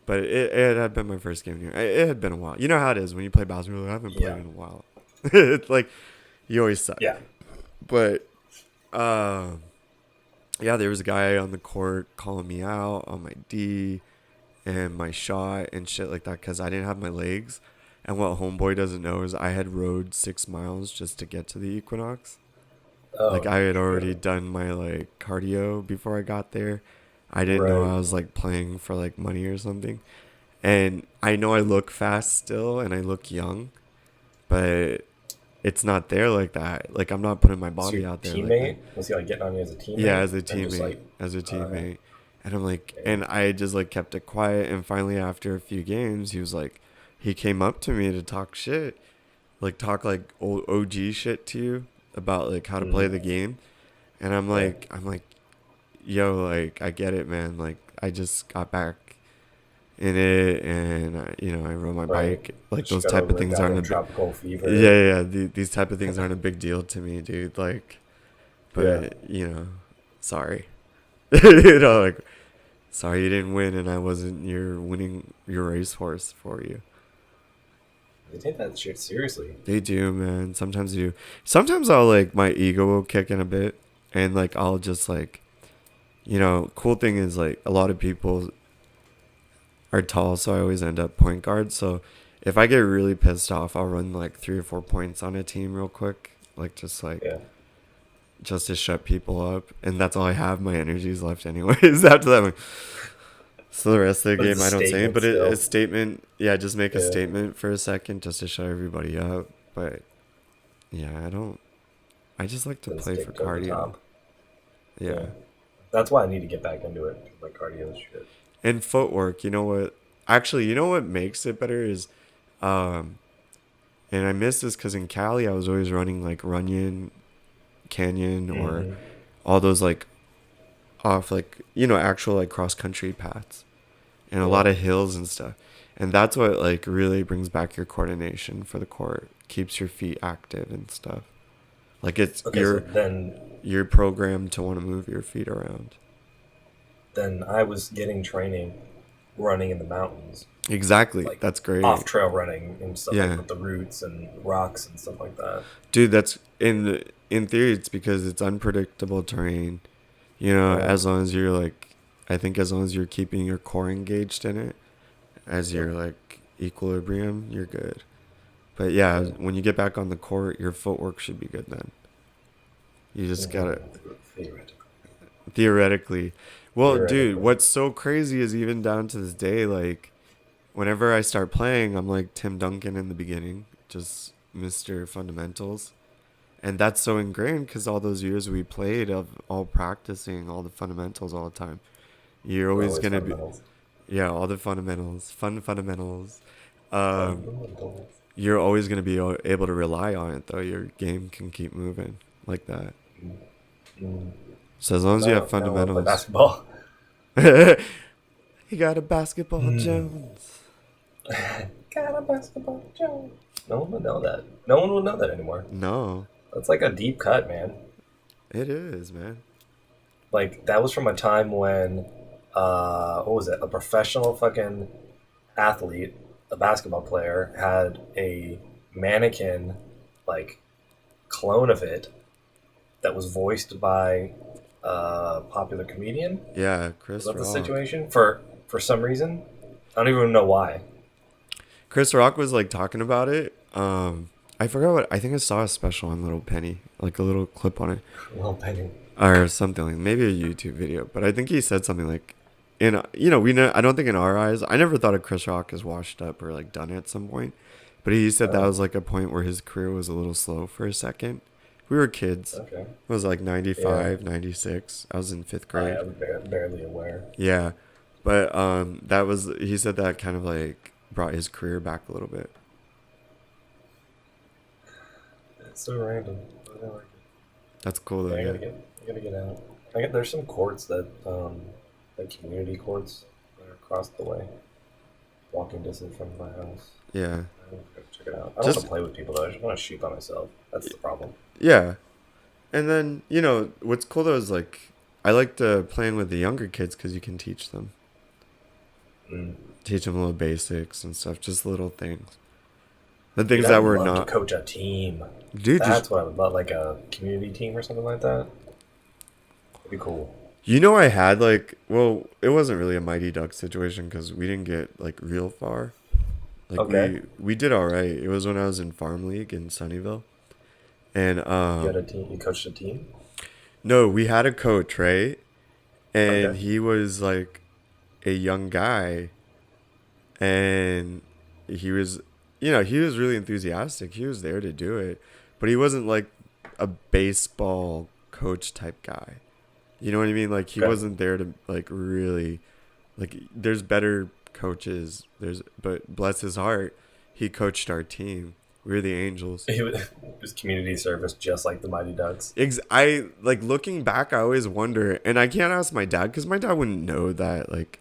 But it had been my first game here. It had been a while. You know how it is when you play basketball. I haven't played in a while. It's like you always suck. Yeah. But yeah, there was a guy on the court calling me out on my D and my shot and shit like that because I didn't have my legs. And what homeboy doesn't know is I had rode 6 miles just to get to the Equinox. Oh, Like I had already done my like cardio before I got there. I didn't know I was like playing for like money or something. And I know I look fast still and I look young, but it's not there like that. Like I'm not putting my body out there. Teammate? Like that. Was he like getting on you as a teammate? Yeah, as a teammate. And I'm like, and I just like kept it quiet. And finally, after a few games, he came up to me to talk shit, like talk like old OG shit to you about like how to play the game. And I'm like, yo, like I get it, man. Like I just got back in it, and I rode my bike. Like Just those type of things aren't a tropical fever. yeah. These type of things aren't a big deal to me, dude. Like, but sorry, like, sorry you didn't win, and I wasn't your racehorse for you. They take that shit seriously. They do, man. Sometimes they do. Sometimes I'll like my ego will kick in a bit, and like I'll just like, cool thing is like a lot of people are tall, so I always end up point guard. So if I get really pissed off, I'll run like 3 or 4 points on a team real quick, like just to shut people up, and that's all I have. My energy's left anyways. After that, so the rest of the game I don't say it, but a statement, just make a statement for a second just to shut everybody up. But yeah, I just like to play for cardio. Yeah. That's why I need to get back into it. My cardio is shit. And footwork, you know what makes it better is, and I miss this because in Cali I was always running like Runyon Canyon or all those like off like actual like cross country paths and a lot of hills and stuff, and that's what like really brings back your coordination for the court, keeps your feet active and stuff. Like you're programmed to want to move your feet around. Then I was getting training running in the mountains. Exactly. Like that's great. Off trail running and stuff like with the roots and rocks and stuff like that. Dude, that's in theory it's because it's unpredictable terrain. As long as you're like, I think as long as you're keeping your core engaged in it as your like equilibrium, you're good. But when you get back on the court, your footwork should be good then. You just gotta theoretically. Well, dude, what's so crazy is even down to this day, like, whenever I start playing, I'm like Tim Duncan in the beginning, just Mr. Fundamentals. And that's so ingrained because all those years we played of all practicing all the fundamentals all the time. You're always going to be... Yeah, all the fundamentals. Fundamentals. You're always going to be able to rely on it, though. Your game can keep moving like that. So as long as you have fundamentals. Basketball. He got a basketball Jones. Got a basketball Jones. No one would know that. No one will know that anymore. No. That's like a deep cut, man. It is, man. Like, that was from a time when, what was it? A professional fucking athlete, a basketball player, had a mannequin, like, clone of it that was voiced by a popular comedian. Yeah, Chris Rock. Was that the situation? For some reason? I don't even know why. Chris Rock was, like, talking about it. I forgot I think I saw a special on Little Penny, like a little clip on it. Little Penny. Or something, like maybe a YouTube video. But I think he said something like, I don't think in our eyes, I never thought of Chris Rock as washed up or like done at some point. But he said that was like a point where his career was a little slow for a second. We were kids. Okay. It was like 95, 96. I was in 5th grade. I'm barely aware. Yeah. But he said that kind of like brought his career back a little bit. It's so random. That's cool though. I gotta get out. There's some courts that, like community courts that are across the way, walking distance from my house. Yeah. Check it out. I don't want to play with people though. I just want to shoot by myself. That's the problem. Yeah. And then, what's cool though is like, I liked playing with the younger kids because you can teach them. Teach them little basics and stuff, just little things. The things Dude, that I would were love not. to coach a team. Dude, That's what I would love, like a community team or something like that. It'd be cool. You know, I had like, well, it wasn't really a Mighty Duck situation because we didn't get like real far. Like Okay. we did all right. It was when I was in Farm League in Sunnyvale, and You had a team. You coached a team. no, we had a coach, right? And Okay. he was like a young guy, and he was, he was really enthusiastic. He was there to do it, but he wasn't like a baseball coach type guy. You know what I mean? Like he Okay. wasn't there to like really, like there's better coaches. But bless his heart, he coached our team. We were the Angels. It was community service, just like the Mighty Ducks. I like looking back. I always wonder, and I can't ask my dad because my dad wouldn't know that. Like,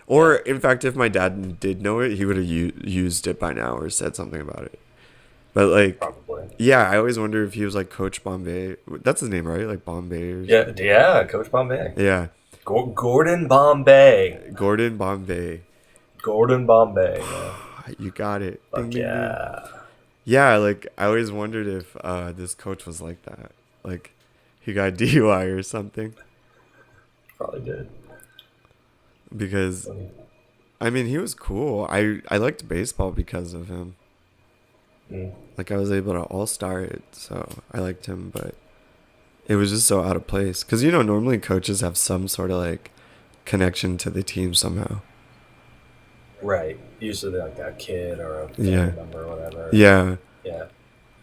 or in fact, if my dad did know it, he would have used it by now or said something about it. But like, Probably. yeah, I always wonder if he was like Coach Bombay. That's his name, right? Like Bombay. Or Yeah, yeah, Coach Bombay. yeah. Gordon Bombay. Gordon Bombay. Gordon Bombay. Yeah. You got it. Fuck Ding, ding, ding. yeah. Yeah, like I always wondered if this coach was like that. Like he got DUI or something. Probably did. Because Funny. I mean he was cool. I liked baseball because of him. Like I was able to all-star it, so I liked him, but it was just so out of place. Because normally coaches have some sort of like connection to the team somehow. Right. Usually like a kid or a family member or whatever. Yeah. Yeah.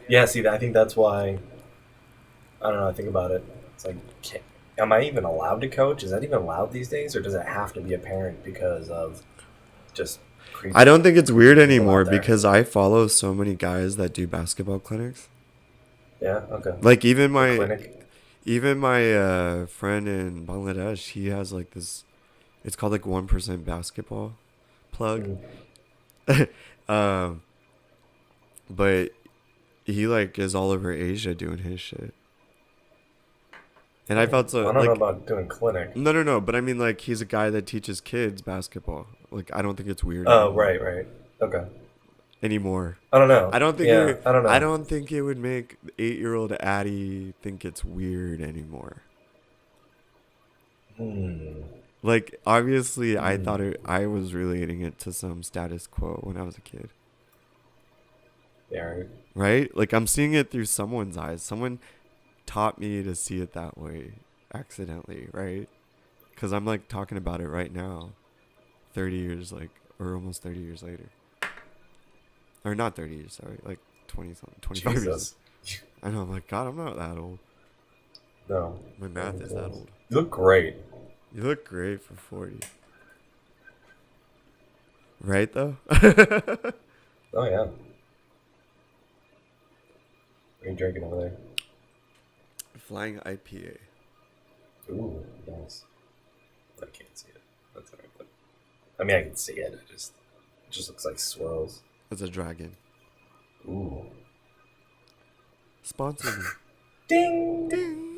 Yeah, see, I think that's why, I don't know, I think about it. It's like, am I even allowed to coach? Is that even allowed these days? Or does it have to be a parent because of just creepy? I don't think it's weird people anymore out there? because I follow so many guys that do basketball clinics. Yeah, okay. Like even my Clinic. friend in Bangladesh, he has like this, it's called like 1% basketball plug. But he like is all over Asia doing his shit. And I felt so I don't know like about doing clinic. no, but I mean like he's a guy that teaches kids basketball. Like I don't think it's weird Oh, anymore. right. Okay. Anymore. I don't know. I don't think Yeah, I don't know. I don't think it would make 8-year-old Addie think it's weird anymore. Like obviously I thought I was relating it to some status quo when I was a kid. Yeah, right. Right? Like I'm seeing it through someone's eyes. Someone taught me to see it that way accidentally, right? Because I'm like talking about it right now 30 years like or almost 30 years later, or not 30 years, sorry, like 20 something, 25 years. Jesus. I know, I'm like, God, I'm not that old. No. My math is that old. You look great. You look great for 40. Right though? Oh, yeah. What are you drinking over there? Flying IPA. Ooh, nice. I can't see it. That's alright. But I mean, I can see it. It just looks like swirls. It's a dragon. Ooh. Sponsor me. Ding! Ding.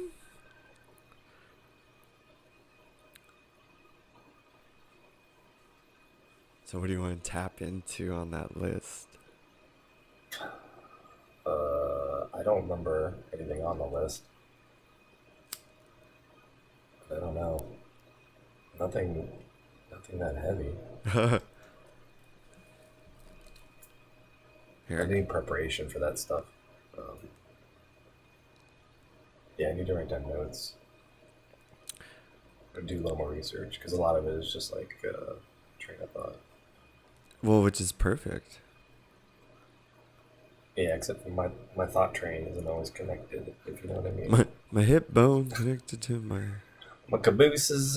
So what do you want to tap into on that list? I don't remember anything on the list. I don't know. Nothing that heavy. I Here. need preparation for that stuff. Yeah, I need to write down notes. Or do a little more research because a lot of it is just like train of thought. Well, which is perfect. Yeah, except for my thought train isn't always connected, if you know what I mean. My hip bone connected to my... My caboose is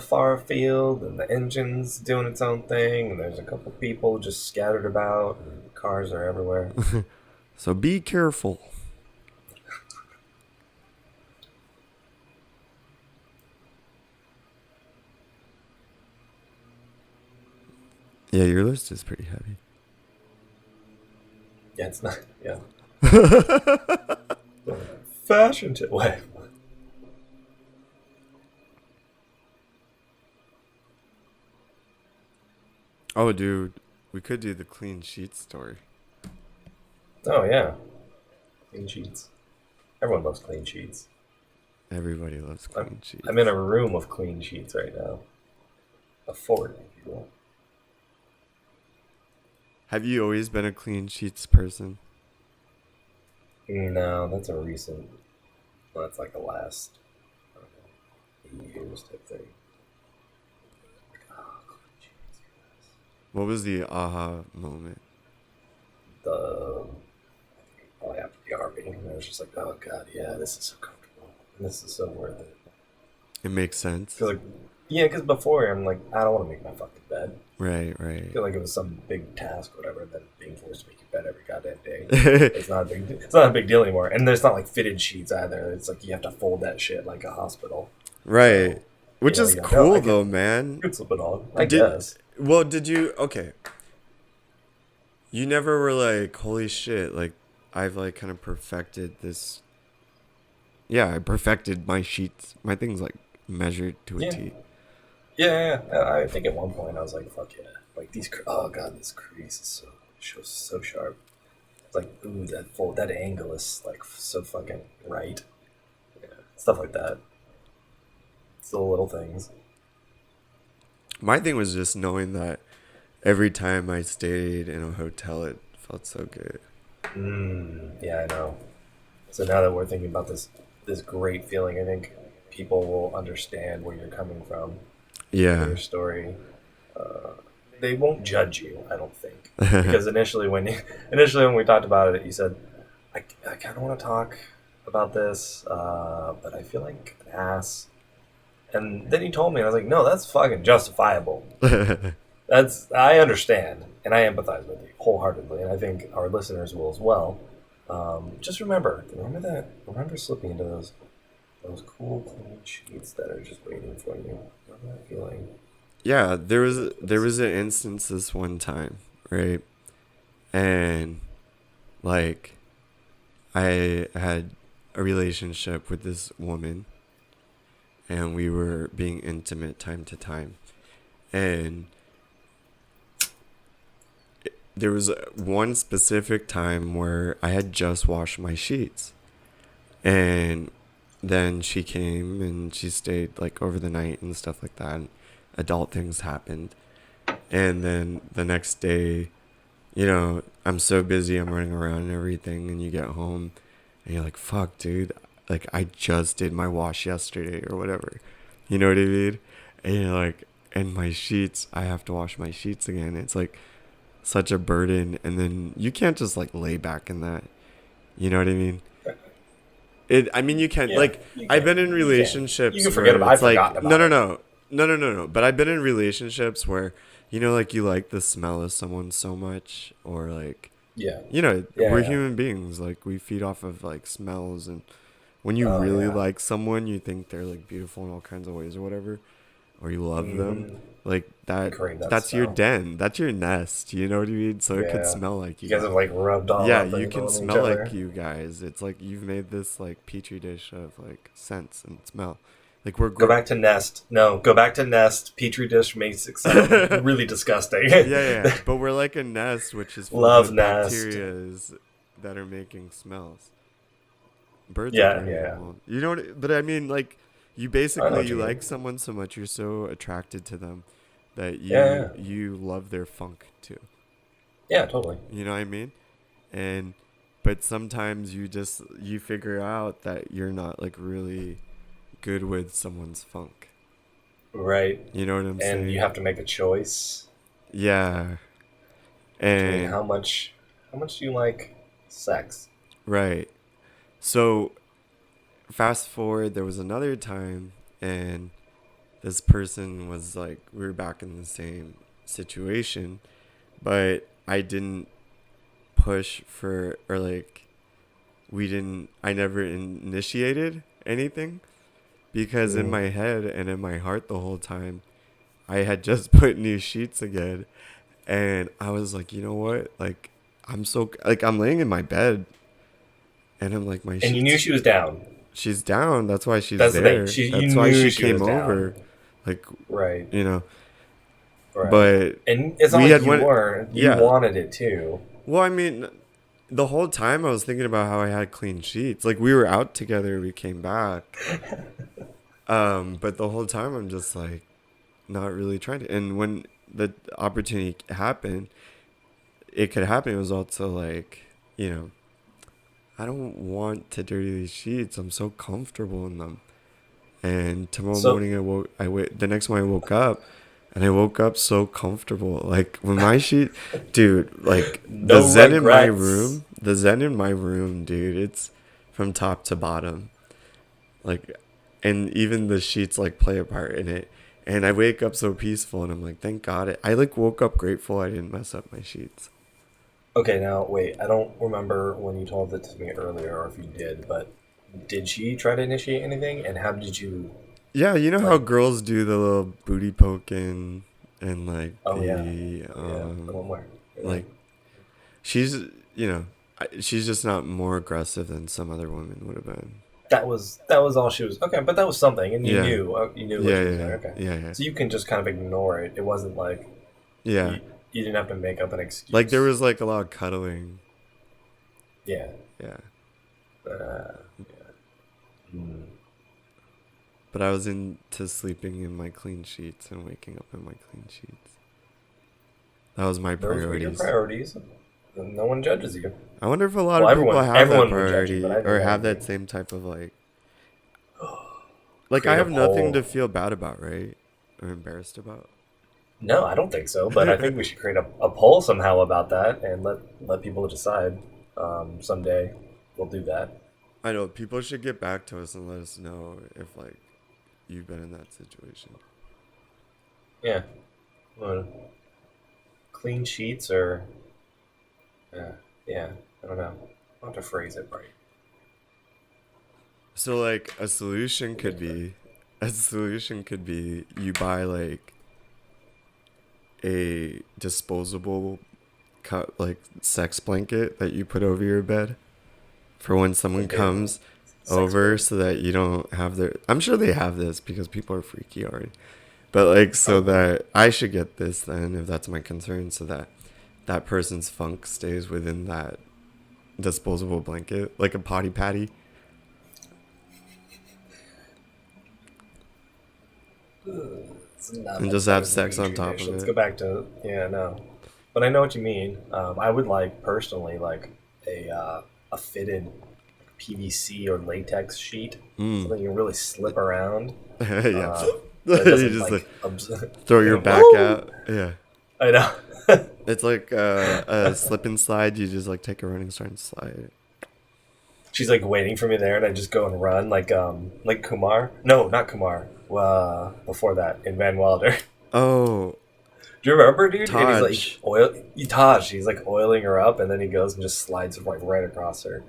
far afield, and the engine's doing its own thing, and there's a couple people just scattered about, and cars are everywhere. So be careful. Yeah, your list is pretty heavy. Yeah, it's not. Yeah. Fashion tip. What? Oh, dude, we could do the clean sheets story. Oh yeah, clean sheets. Everyone loves clean sheets. Everybody loves clean sheets. I'm in a room of clean sheets right now. A fort, if you will. Have you always been a clean sheets person? No, that's a recent. Well, that's like the last I don't know, 8 years type thing. Oh, clean sheets, yes. What was the aha moment? Probably after the army, and I was just like, oh god, yeah, this is so comfortable, and this is so worth it. It makes sense. Because before I'm like, I don't want to make my fucking bed. Right. I feel like it was some big task, or whatever. Then being forced to make your bed every goddamn day, it's not a big deal anymore. And there's not like fitted sheets either. It's like you have to fold that shit like a hospital. Right. So, which is cool though, man. You could slip it on, I guess. Well, did you? Okay. You never were like, holy shit, like, I've like kind of perfected this. Yeah, I perfected my sheets. My thing's like measured to a T. Yeah. I think at one point I was like, fuck yeah. Like these, oh god, this crease is so sharp. It's like, ooh, that angle is like so fucking right. Yeah, stuff like that. It's the little things. My thing was just knowing that every time I stayed in a hotel, it felt so good. Yeah, I know. So now that we're thinking about this great feeling, I think people will understand where you're coming from. Yeah. Your story. They won't judge you, I don't think, because initially when we talked about it, you said, I kind of want to talk about this, but I feel like an ass. And then you told me, and I was like, no, that's fucking justifiable. I understand, and I empathize with you wholeheartedly, and I think our listeners will as well. Just remember slipping into those cool clean sheets that are just waiting for you. Remember that feeling? Yeah, there was an instance this one time, right? And like I had a relationship with this woman, and we were being intimate time to time. And there was one specific time where I had just washed my sheets. And then she came and she stayed like over the night and stuff like that. And adult things happened. And then the next day, you know, I'm so busy, I'm running around and everything, and you get home and you're like, fuck, dude, like I just did my wash yesterday or whatever. You know what I mean? And you're like, and my sheets, I have to wash my sheets again. It's like such a burden, and then you can't just like lay back in that. You know what I mean? I mean, you can't, like, I've been in relationships you can forget about it. No. But I've been in relationships where, you know, like you like the smell of someone so much, or like, you know, we're human beings. Like we feed off of like smells, and when you really like someone, you think they're like beautiful in all kinds of ways or whatever, or you love them. Like that's your den. That's your nest. You know what I mean? So it could smell like you. You guys have like rubbed all Yeah, up you can on smell each like other. you guys. It's like you've made this like petri dish of like scents and smell. Like we're Go back to nest. No, go back to nest. Petri dish makes it sound really disgusting. yeah. But we're like a nest, which is full Love of nest. bacterias that are making smells. Birds Yeah, are pretty yeah. cool. You know what? But I mean, like, you like someone so much, you're so attracted to them that you love their funk too. Yeah, totally. You know what I mean? But sometimes you figure out that you're not like really good with someone's funk. Right. You know what I'm saying? And you have to make a choice. Yeah. And how much do you like sex? Right. So fast forward, there was another time, and this person was like, we were back in the same situation, but I didn't push for, or like, I never initiated anything, because in my head and in my heart the whole time, I had just put new sheets again, and I was like, you know what? Like, I'm laying in my bed, and I'm like, my sheets. And you knew she was down. She's down. That's why she's That's there. the thing. That's why she came over. Like, right. You know. But and it's not we like had you weren't. You wanted it too. Well, I mean, the whole time I was thinking about how I had clean sheets. Like, we were out together, we came back. But the whole time I'm just like not really trying to. And when the opportunity happened, it could happen. It was also like, I don't want to dirty these sheets. I'm so comfortable in them. And tomorrow morning the next morning I woke up, and I woke up so comfortable. Like, when my sheet, dude, like No the zen regrets. in my room, dude, it's from top to bottom. Like, and even the sheets like play a part in it. And I wake up so peaceful, and I'm like, thank God. I like woke up grateful I didn't mess up my sheets. Okay, now wait. I don't remember when you told it to me earlier, or if you did, but did she try to initiate anything? And how did you? Yeah, you know how girls do the little booty poking and like The one where like she's she's just not more aggressive than some other women would have been. that was all she was. Okay, but that was something, and you knew what she was doing. Okay, yeah. so you can just kind of ignore it. It wasn't like you didn't have to make up an excuse. Like, there was like a lot of cuddling. Yeah. But I was into sleeping in my clean sheets and waking up in my clean sheets. That was my priorities. Those were your priorities. No one judges you. I wonder if a lot of people have that priority or have that you. same type of like I have nothing to feel bad about, right? Or embarrassed about. No, I don't think so. But I think we should create a poll somehow about that and let people decide. Someday we'll do that. I know people should get back to us and let us know if like you've been in that situation. Yeah. Clean sheets or yeah. I don't know. I'll have to phrase it right. So like a solution could be you buy like a disposable like sex blanket that you put over your bed for when someone comes over, so that you don't have their. I'm sure they have this because people are freaky already, but like so that I should get this then if that's my concern, so that that person's funk stays within that disposable blanket, like a potty patty. And just have sex on top of it. Let's go back to no, but I know what you mean. I would like personally like a fitted PVC or latex sheet, so that you can really slip around. Yeah, you just like throw your back out. Yeah, I know. It's like a slip and slide. You just like take a running start and slide. She's like waiting for me there, and I just go and run like Kumar. No, not Kumar. Before that in Van Wilder. Oh, do you remember, dude? Taj. And he's like Taj. He's like oiling her up, and then he goes and just slides like right across her.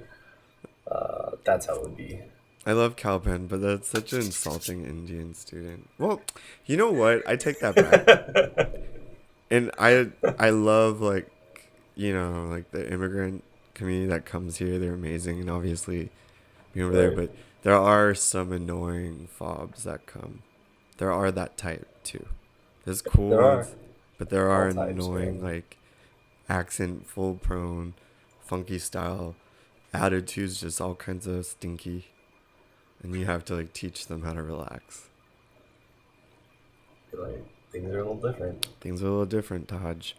That's how it would be. I love Calpen, but that's such an insulting Indian student. Well, you know what? I take that back. And I love like the immigrant community that comes here. They're amazing, and obviously being over there, but there are some annoying fobs that come. There are that type too. There's cool ones, but there are annoying like accent full prone, funky style attitudes, just all kinds of stinky, and you have to like teach them how to relax. Like, things are a little different. Taj.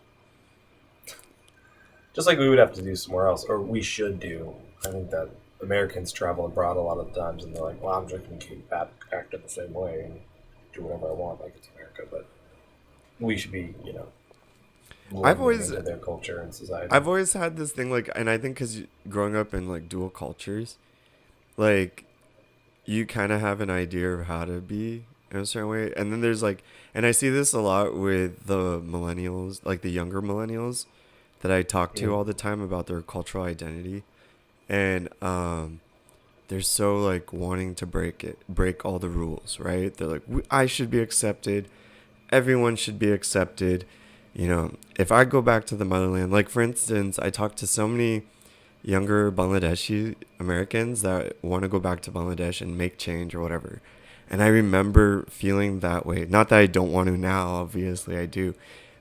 Just like we would have to do somewhere else, or we should do. I think that Americans travel abroad a lot of times, and they're like, well, I'm just going to keep acting the same way and do whatever I want, like it's America. But we should be, I've always into their culture and society. I've always had this thing, like, and I think because growing up in like dual cultures, like you kind of have an idea of how to be in a certain way, and then there's like, and I see this a lot with the millennials, like the younger millennials that I talk to all the time about their cultural identity, and they're so like wanting to break all the rules, right? They're like, I should be accepted, everyone should be accepted. If I go back to the motherland, like for instance, I talked to so many younger Bangladeshi Americans that want to go back to Bangladesh and make change or whatever. And I remember feeling that way. Not that I don't want to now, obviously I do.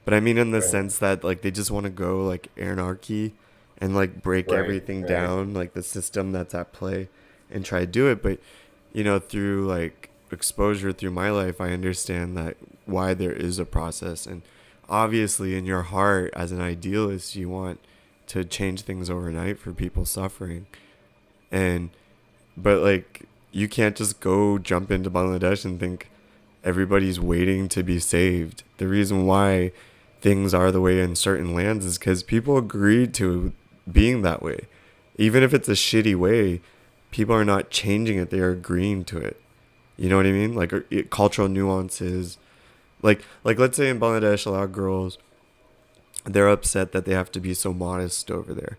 But I mean in the Right. sense that like they just want to go like anarchy and like break Right. everything Right. down, like the system that's at play, and try to do it. But through like exposure through my life, I understand that why there is a process. And obviously in your heart as an idealist, you want to change things overnight for people suffering. And but like you can't just go jump into Bangladesh and think everybody's waiting to be saved. The reason why things are the way in certain lands is because people agreed to being that way. Even if it's a shitty way, people are not changing it, they are agreeing to it. You know what I mean? Like cultural nuances. Like let's say in Bangladesh, a lot of girls, they're upset that they have to be so modest over there.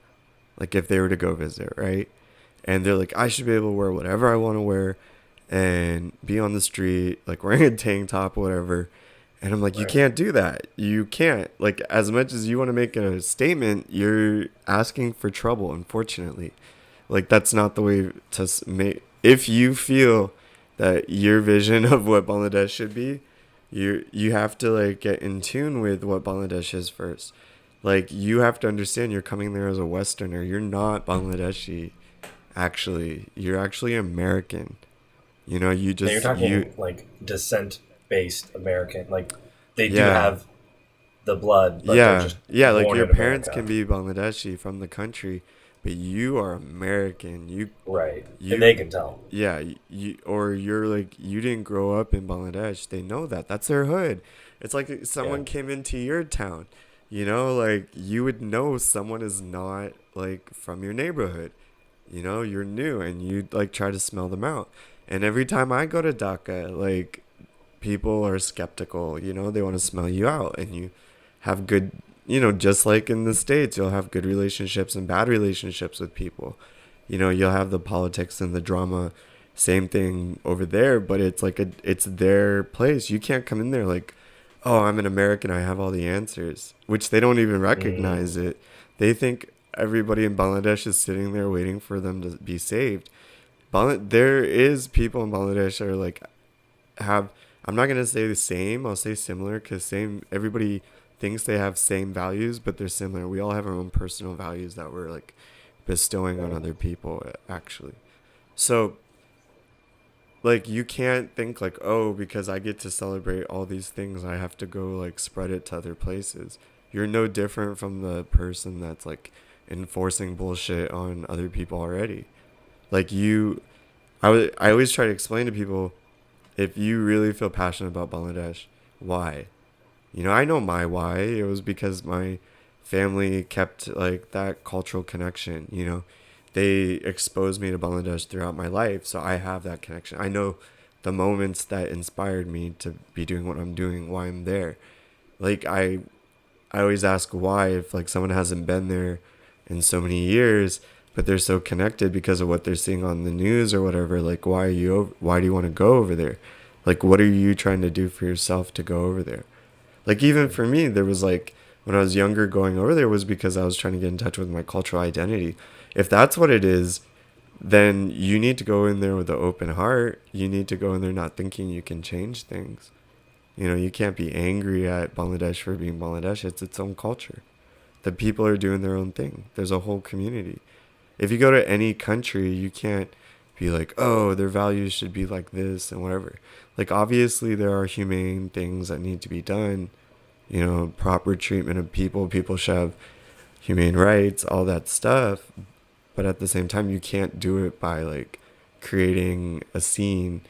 Like if they were to go visit, right? And they're like, I should be able to wear whatever I want to wear and be on the street, like wearing a tank top, whatever. And I'm like, you Right. can't do that. You can't. Like, as much as you want to make a statement, you're asking for trouble, unfortunately. Like, that's not the way to make. If you feel that your vision of what Bangladesh should be, you have to, like, get in tune with what Bangladesh is first. Like, you have to understand you're coming there as a Westerner. You're not Bangladeshi, actually. You're actually American. You know, you Now you're just, talking like descent-based American. Like they do yeah. have the blood, but they're Yeah, just yeah, like born your in parents America. can be Bangladeshi from the country, but you are American. Right. And You, they can tell. yeah, or you're like, you didn't grow up in Bangladesh. They know that. That's their hood. It's like if Yeah. someone came into your town, like you would know someone is not like from your neighborhood. You're new and you like try to smell them out. And every time I go to Dhaka, like people are skeptical, they want to smell you out and you have good, just like in the States, you'll have good relationships and bad relationships with people. You'll have the politics and the drama, same thing over there, but it's like it's their place. You can't come in there like, oh, I'm an American, I have all the answers, which they don't even recognize Mm. it. They think everybody in Bangladesh is sitting there waiting for them to be saved. There is people in Bangladesh that are like, have, I'm not gonna say the same. I'll say similar because same. Everybody thinks they have same values, but they're similar. We all have our own personal values that we're like bestowing on Right. other people, actually. So like you can't think like, oh, because I get to celebrate all these things, I have to go like spread it to other places. You're no different from the person that's like enforcing bullshit on other people already. Like I always try to explain to people, if you really feel passionate about Bangladesh, why? I know my why. It was because my family kept like that cultural connection. They exposed me to Bangladesh throughout my life, so I have that connection. I know the moments that inspired me to be doing what I'm doing, why I'm there. Like I always ask why, if like someone hasn't been there in so many years, but they're so connected because of what they're seeing on the news or whatever. Like why do you want to go over there? Like what are you trying to do for yourself to go over there? Like even for me, there was like when I was younger, going over there was because I was trying to get in touch with my cultural identity. If that's what it is, then you need to go in there with an open heart. You need to go in there not thinking you can change things. You can't be angry at Bangladesh for being Bangladesh. It's its own culture. The people are doing their own thing. There's a whole community. If you go to any country, you can't be like, oh, their values should be like this and whatever. Like, obviously, there are humane things that need to be done. Proper treatment of people. People should have humane rights, all that stuff. But at the same time, you can't do it by, like, creating a scene.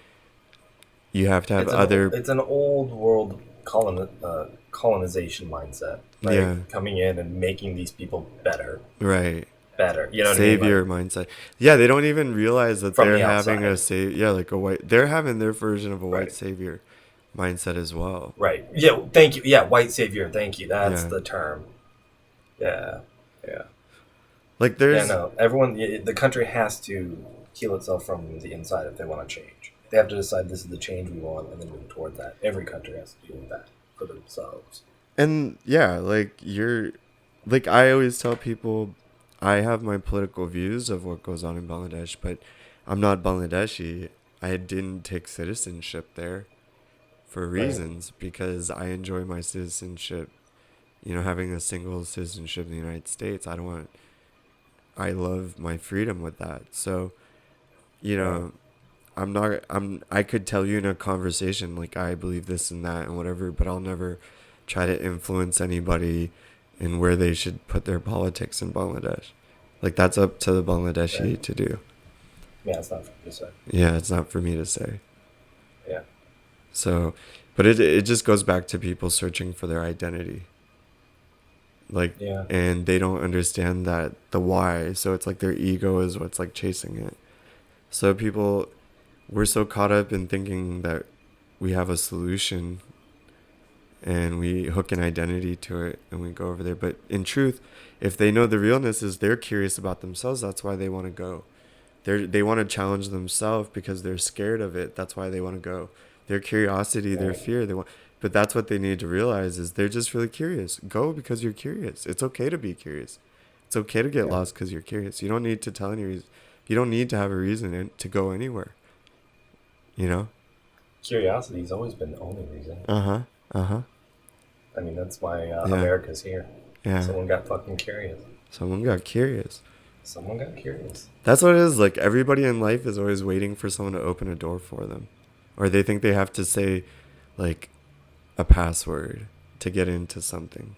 You have to have other... It's an old world colonization mindset, right? Yeah, Coming in and making these people better. right. You know what I mean? Savior mindset. Yeah, they don't even realize that From they're the having a outside. yeah, like a white. They're having their version of a white Right. savior mindset as well. Right. Yeah. Thank you. Yeah. White savior. Thank you. That's Yeah, the term. Yeah. Yeah. like Yeah. there's No. The country has to heal itself from the inside if they want to change. They have to decide this is the change we want and then move toward that. Every country has to do that for themselves. and yeah, like I always tell people, I have my political views of what goes on in Bangladesh, but I'm not Bangladeshi. I didn't take citizenship there for Right. reasons because I enjoy my citizenship you know, having a single citizenship in the United States. I love my freedom with that. So, you Right. know, I could tell you in a conversation, like, I believe this and that and whatever, but I'll never try to influence anybody in where they should put their politics in Bangladesh. Like, that's up to the Right. Bangladeshi to do. Yeah, it's not for you to say. Yeah, it's not for me to say. Yeah. So, but it just goes back to people searching for their identity. Like, Yeah. and they don't understand that the why. So it's like their ego is what's like chasing it. So people, we're so caught up in thinking that we have a solution and we hook an identity to it and we go over there. But in truth, if they know the realness is they're curious about themselves, that's why they want to go. They want to challenge themselves because they're scared of it. That's why they want to go. Their curiosity, their Right. fear, but that's what they need to realize is they're just really curious. Go because you're curious. It's okay to be curious. It's okay to get Yeah. lost because you're curious. You don't need to tell any reason. You don't need to have a reason to go anywhere. You know? Curiosity's always been the only reason. Uh-huh. Uh-huh. I mean, that's why Yeah. America's here. Yeah. Someone got fucking curious. Someone got curious. Someone got curious. That's what it is. Like, everybody in life is always waiting for someone to open a door for them. Or they think they have to say, like, a password to get into something.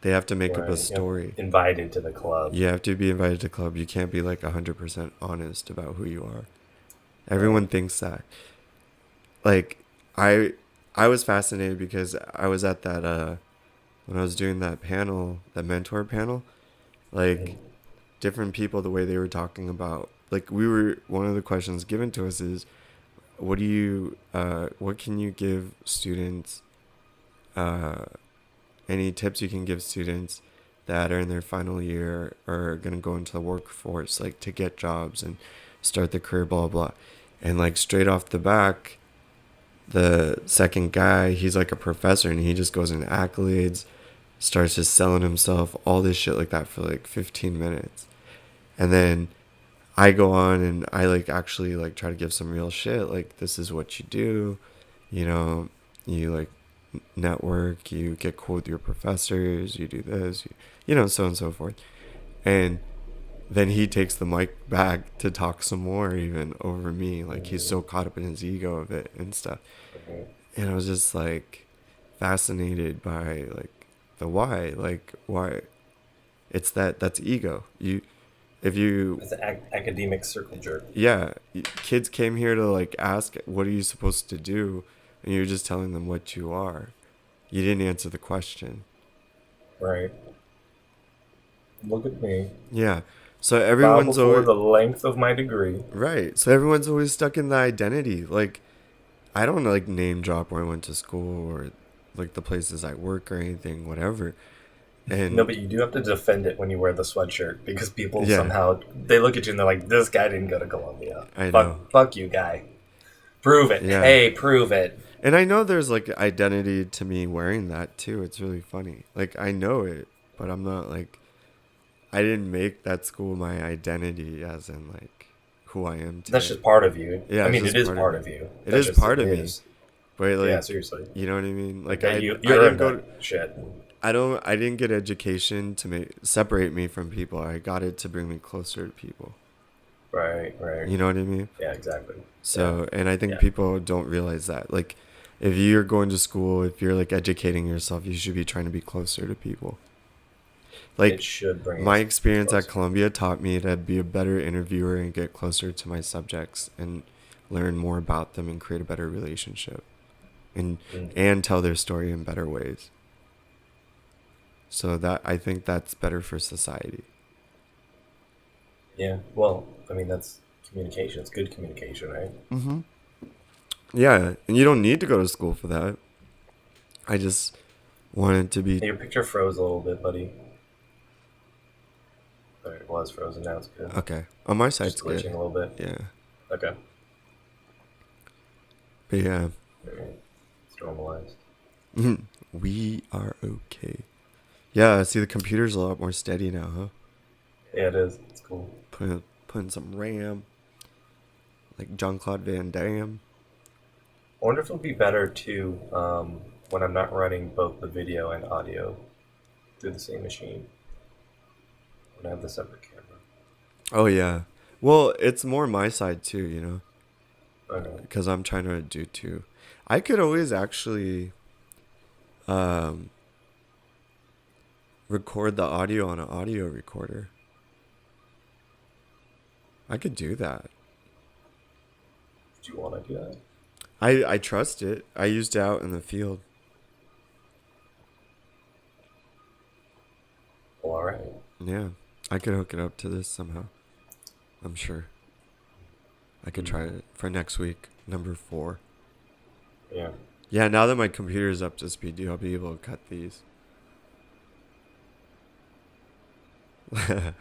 They have to make up a Right. story. Invited to the club. You have to be invited to club. You can't be like 100% honest about who you are. Everyone thinks that. Like, I was fascinated because I was at that when I was doing that panel, that mentor panel, like different people, the way they were talking about, like, one of the questions given to us is, what can you give students, any tips you can give students that are in their final year or are going to go into the workforce, like to get jobs and start their career, blah, blah. And like straight off the back, the second guy, he's like a professor and he just goes in accolades, starts just selling himself, all this shit like that for like 15 minutes. And then I go on and I like actually like try to give some real shit. Like, this is what you do, you know, you like network, you get cool with your professors, you do this, you know, so on and so forth. And then he takes the mic back to talk some more even over me. Like, he's so caught up in his ego of it and stuff. And I was just like fascinated by like the why. Like, why it's that's ego. It's an academic circle jerk. Yeah, kids came here to like ask, what are you supposed to do? And you're just telling them what you are. You didn't answer the question. Right. Look at me. Yeah. So Bow everyone's before always the length of my degree. right. So everyone's always stuck in the identity. Like, I don't like name drop where I went to school or like the places I work or anything, whatever. And No, but you do have to defend it when you wear the sweatshirt because people Yeah. somehow they look at you and they're like, "This guy didn't go to Columbia. I know. Fuck you, guy. Prove it. Yeah. Hey, prove it." And I know there's like identity to me wearing that too. It's really funny. Like, I know it, but I'm not like, I didn't make that school my identity as in like who I am today. That's just part of you. Yeah, I it's mean, just it is part of part me. of you. It That's is just- part it of me. is. But like, Yeah, seriously. you know what I mean? Like, Okay, I you didn't earned go. that shit. I didn't get education to separate me from people. I got it to bring me closer to people. Right, right. You know what I mean? Yeah, exactly. So, and I think Yeah. people don't realize that. Like, if you're going to school, if you're like educating yourself, you should be trying to be closer to people. Like, It should bring my us experience at closer. Columbia taught me to be a better interviewer and get closer to my subjects and learn more about them and create a better relationship and tell their story in better ways. So that, I think that's better for society. Yeah. Well, I mean, that's communication. It's good communication, right? Mm-hmm. Yeah, and you don't need to go to school for that. I just wanted to be. Hey, your picture froze a little bit, buddy. Or it was frozen. Now it's good. Okay, on my side's Just glitching good. a little bit. Yeah, Okay. but yeah, Alright. It's normalized. we are okay. Yeah, see, the computer's a lot more steady now, huh? Yeah, it is. It's cool. Putting some RAM, like Jean-Claude Van Damme. I wonder if it'll be better too when I'm not running both the video and audio through the same machine. I have the separate camera. Oh yeah. Well, it's more my side too, you know, Okay. because I'm trying to do two. I could always actually record the audio on an audio recorder. I could do that. Do you want to do that? I trust it. I used it out in the field. Well, all right. Yeah. I could hook it up to this somehow. I'm sure. I could try it for next week, number 4. Yeah. Yeah, now that my computer is up to speed, I'll be able to cut these. And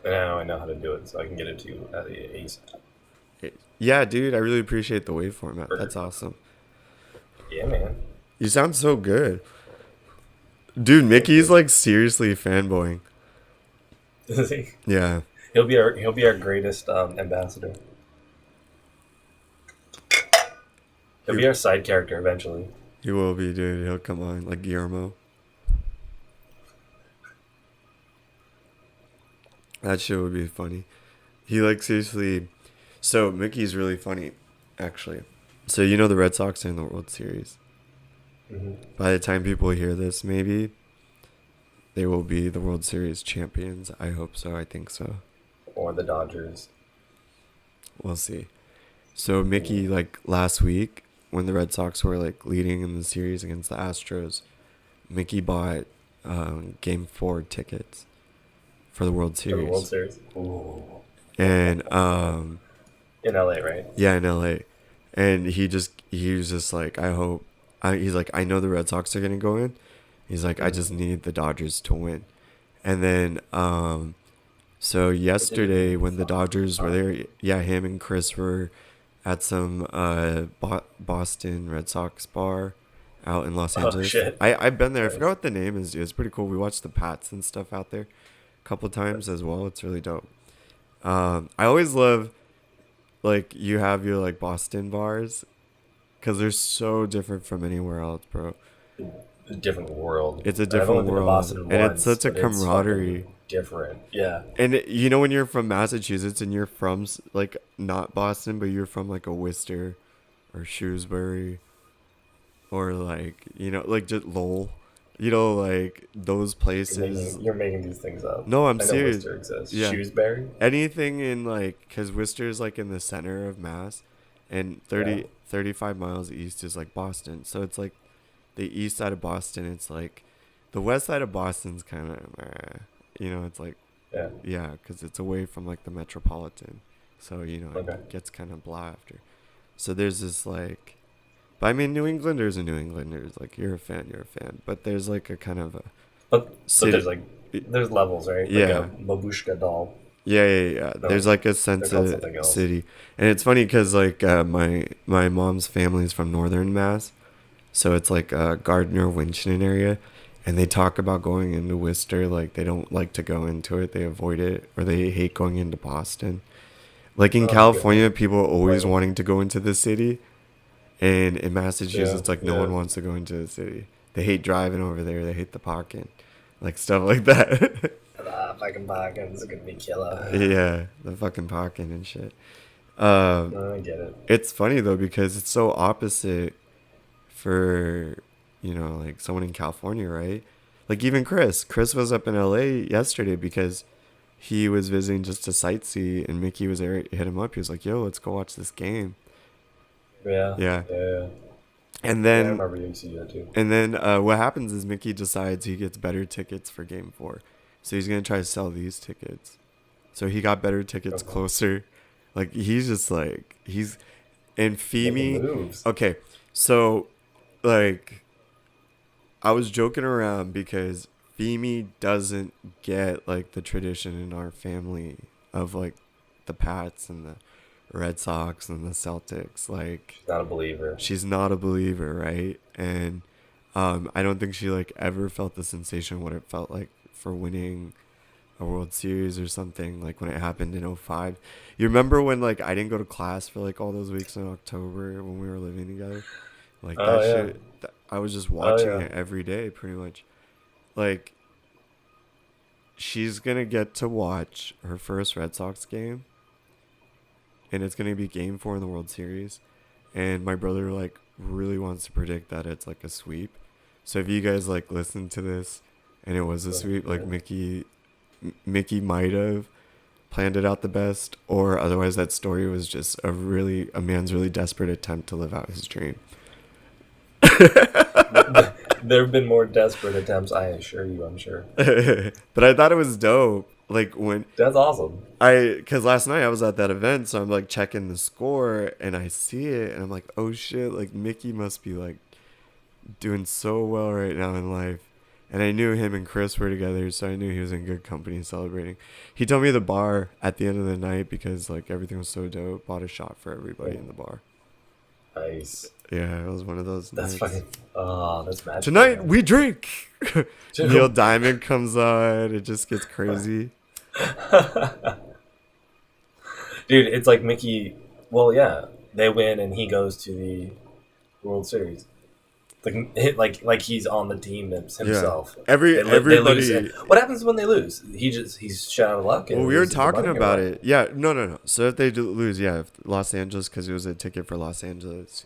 now I know how to do it, so I can get it to you at the ASAP. Yeah, dude, I really appreciate the wave format. That's awesome. Yeah, man. You sound so good. Dude, Mickey's like seriously fanboying. Is he? Yeah. He'll be our greatest ambassador. He'll be our side character eventually. He will be, dude. He'll come on like Guillermo. That shit would be funny. He like seriously. So Mickey's really funny, actually. So you know the Red Sox are in the World Series. Mm-hmm. By the time people hear this, maybe they will be the World Series champions. I hope so. I think so. Or the Dodgers. We'll see. So Mickey, like last week, when the Red Sox were like leading in the series against the Astros, Mickey bought Game 4 tickets for the World Series. For the World Series. Ooh. And In LA, right? yeah, in LA. And he was just like, he's like, I know the Red Sox are gonna go in. He's like, I just need the Dodgers to win. And then so yesterday when the Dodgers were there, yeah, him and Chris were at some Boston Red Sox bar out in Los Angeles. Oh, shit. I've been there. I forgot what the name is. It's pretty cool. We watched the Pats and stuff out there a couple times as well. It's really dope. I always love like you have your like Boston bars because they're so different from anywhere else, bro. A different world. It's a I've different only been to world, Boston and once, it's such a but it's camaraderie. fucking different, yeah. And you know when you're from Massachusetts and you're from like not Boston, but you're from like a Worcester or Shrewsbury or like like just Lowell, like those places. You're making these things up. No, I'm I know serious. Worcester exists. Yeah. Shrewsbury? Anything in like because Worcester's like in the center of Mass, and 35 miles east is like Boston. So it's like the east side of Boston. It's like the west side of Boston's kind of it's like yeah, because it's away from like the metropolitan, so it gets kind of blah after. So there's this like, but I mean New Englanders are New Englanders. Like you're a fan, but there's like a kind of a but there's like there's levels, right? Yeah. Like a Babushka doll. Yeah. No, there's like a sense called of something else. city, and it's funny because like my mom's family is from northern Mass, so it's like Gardner, Winchendon area, and they talk about going into Worcester. Like they don't like to go into it; they avoid it, or they hate going into Boston. Like in California, people are always wanting to go into the city, and in Massachusetts, like no one wants to go into the city. They hate driving over there. They hate the parking, like stuff like that. Fucking parking is gonna be killer. Yeah, the fucking parking and shit. I get it. It's funny though because it's so opposite for like someone in California, right? Like even Chris was up in LA yesterday because he was visiting just to sightsee, and Mickey was there. Hit him up. He was like, "Yo, let's go watch this game." Yeah. And then I remember you see that too. And then what happens is Mickey decides he gets better tickets for Game 4. So he's going to try to sell these tickets. So he got better tickets closer. Like, he's just like, and Femi. Okay, so, like, I was joking around because Femi doesn't get, like, the tradition in our family of, like, the Pats and the Red Sox and the Celtics. Like, not a believer. She's not a believer, right? And I don't think she like ever felt the sensation what it felt like for winning a World Series or something, like when it happened in 2005. You remember when like I didn't go to class for like all those weeks in October when we were living together? Like that shit, I was just watching it every day pretty much. like, she's gonna get to watch her first Red Sox game, and it's gonna be Game 4 in the World Series, and my brother like really wants to predict that it's like a sweep. So if you guys like listen to this, and it was a sweep, like Mickey might have planned it out the best, or otherwise that story was just a man's really desperate attempt to live out his dream. There have been more desperate attempts, I assure you, I'm sure. But I thought it was dope. Like when That's awesome. because last night I was at that event, so I'm like checking the score and I see it and I'm like, oh shit, like Mickey must be like doing so well right now in life. And I knew him and Chris were together, so I knew he was in good company celebrating. He told me the bar at the end of the night, because like everything was so dope, bought a shot for everybody in the bar. Nice. Yeah, it was one of those That's nights. fucking. Oh, that's magic. Tonight we drink. Neil Diamond comes on. It just gets crazy. Dude, it's like Mickey. Well, yeah, they win and he goes to the World Series. Like he's on the team himself. Yeah. They lose. Everybody. What happens when they lose? He's shut out of luck. Well, we were talking about it. Yeah, no. So if they do lose, yeah, if Los Angeles, because it was a ticket for Los Angeles,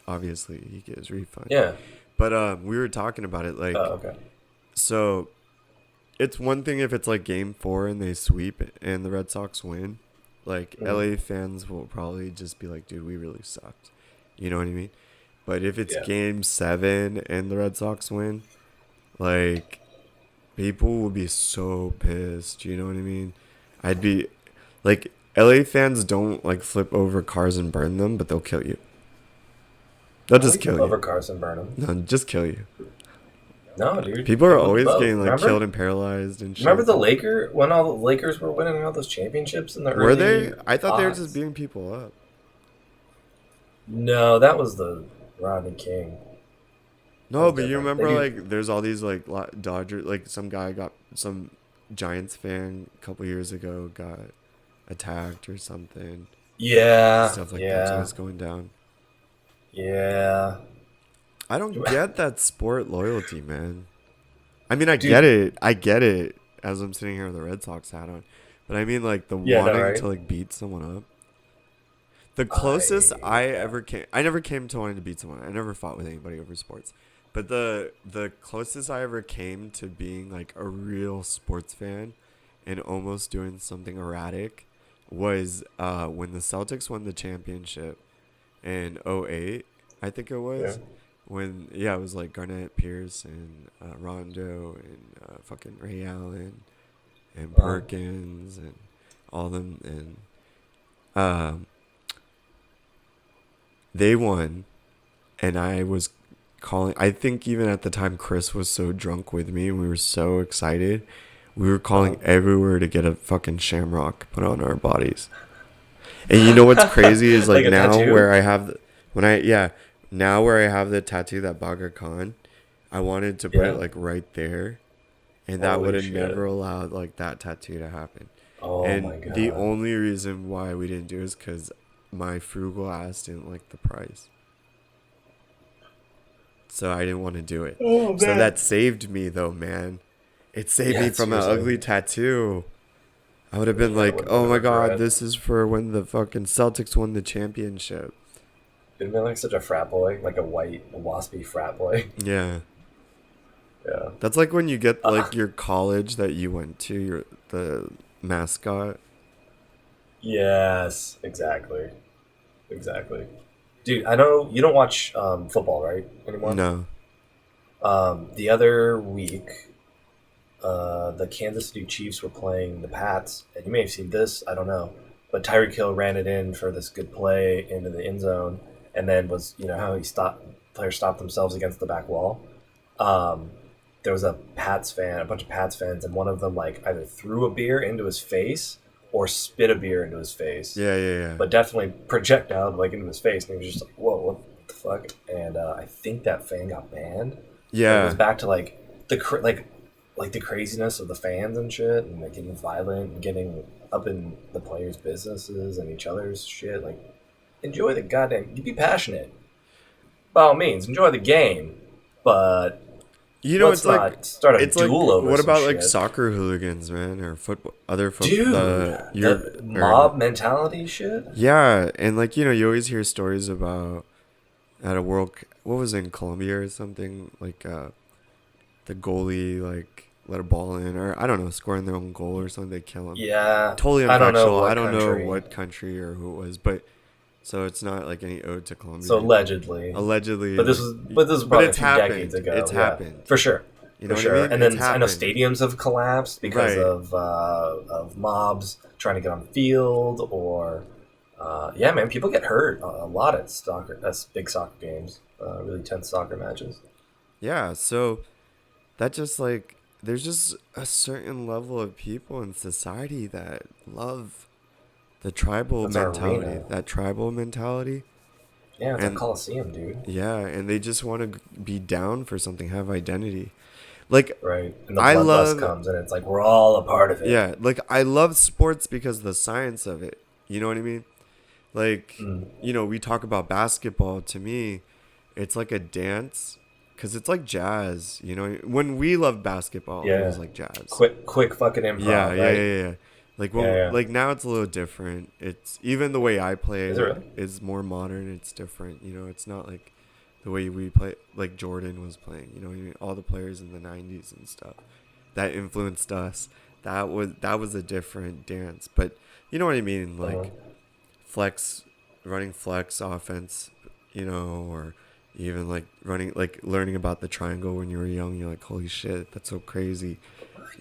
obviously he gets refund. Yeah. But we were talking about it, like, okay. So it's one thing if it's like Game 4 and they sweep and the Red Sox win. Like, LA fans will probably just be like, dude, we really sucked. You know what I mean? But if it's Game 7 and the Red Sox win, like, people will be so pissed. You know what I mean? I'd be like, LA fans don't like flip over cars and burn them, but they'll kill you. They'll just kill you. Over cars and burn them. No, just kill you. No, dude. People are always getting like killed and paralyzed and shit. Remember when all the Lakers were winning all those championships in the early? Were they? I thought they were just beating people up. No, that was the Rodney King. No, but you remember like there's all these like Dodgers, like some Giants fan a couple years ago got attacked or something. Yeah. Stuff like that was going down. Yeah. I don't get that sport loyalty, man. I mean, I get it as I'm sitting here with a Red Sox hat on. But I mean, like, the wanting to, like, beat someone up. The closest I never came to wanting to beat someone. I never fought with anybody over sports. But the closest I ever came to being, like, a real sports fan and almost doing something erratic was when the Celtics won the championship in 2008, I think it was. Yeah. When it was like Garnett, Pierce, and Rondo, and fucking Ray Allen, and Perkins, and all them, and they won, and I was calling. I think even at the time, Chris was so drunk with me, and we were so excited, we were calling everywhere to get a fucking shamrock put on our bodies. And you know what's crazy is like now tattoo? Where I have now where I have the tattoo, that Baga Khan, I wanted to put it like right there, and that would have never allowed like that tattoo to happen. Oh and my God. The only reason why we didn't do it is because my frugal ass didn't like the price, so I didn't want to do it. So that saved me though, man. It saved me from an ugly tattoo. I would have been like, oh my God, this is for when the fucking Celtics won the championship. It'd been like such a frat boy, like a waspy frat boy. Yeah. Yeah. That's like when you get like your college that you went to, the mascot. Yes, exactly. Dude, I know you don't watch football, right, anymore? No. The other week, the Kansas City Chiefs were playing the Pats, and you may have seen this, I don't know, but Tyreek Hill ran it in for this good play into the end zone. And then was, you know, how players stopped themselves against the back wall. There was a bunch of Pats fans, and one of them like either threw a beer into his face or spit a beer into his face. Yeah. But definitely projectile like into his face, and he was just like, "Whoa, what the fuck?" And I think that fan got banned. Yeah, it goes back to like the craziness of the fans and shit, and like getting violent and getting up in the players' businesses and each other's shit, like. Enjoy the goddamn... Be passionate. By all means, enjoy the game. But You know, Let's not start a it's like, duel over what some about like shit. soccer hooligans, man, or football, other Dude, football, the mob mentality shit. yeah, and like, you know, you always hear stories about at a what was it, in Colombia or something, like the goalie like let a ball in, or I don't know, scoring their own goal or something, they kill him. Yeah, Totally I don't know unfactual. I what don't know country. what country or who it was, but so it's not like any ode to So Colombia. allegedly, Allegedly, but this like, was but this was but probably a it's few decades happened. ago. It's Yeah, happened. for sure, You know for what I sure. mean? And It's then I know happened. stadiums have collapsed because Right. of mobs trying to get on the field, or yeah, man, people get hurt a lot at soccer. That's big soccer games, really tense soccer matches. Yeah. So that just like there's just a certain level of people in society that love the tribal That's our mentality. arena. That tribal mentality. Yeah, it's our And coliseum, dude. yeah, and they just want to be down for something, have identity. Like Right, and the I bloodlust love, comes, and it's like we're all a part of it. yeah, like I love sports because of the science of it. You know what I mean? Like, Mm. you know, we talk about basketball. To me, it's like a dance because it's like jazz. You know, when we loved basketball, it was Yeah, like jazz. quick fucking Yeah, improv, yeah, right? yeah, yeah. Like Yeah, when, yeah. like now it's a little different. It's even the way I play Is it really? is more modern. It's different. You know, it's not like the way we play, like Jordan was playing. You know, all the players in the '90s and stuff that influenced us. That was a different dance. But you know what I mean? Uh-huh. Like flex, running flex offense. You know, or even like running, like learning about the triangle when you were young. You're like, holy shit, that's so crazy.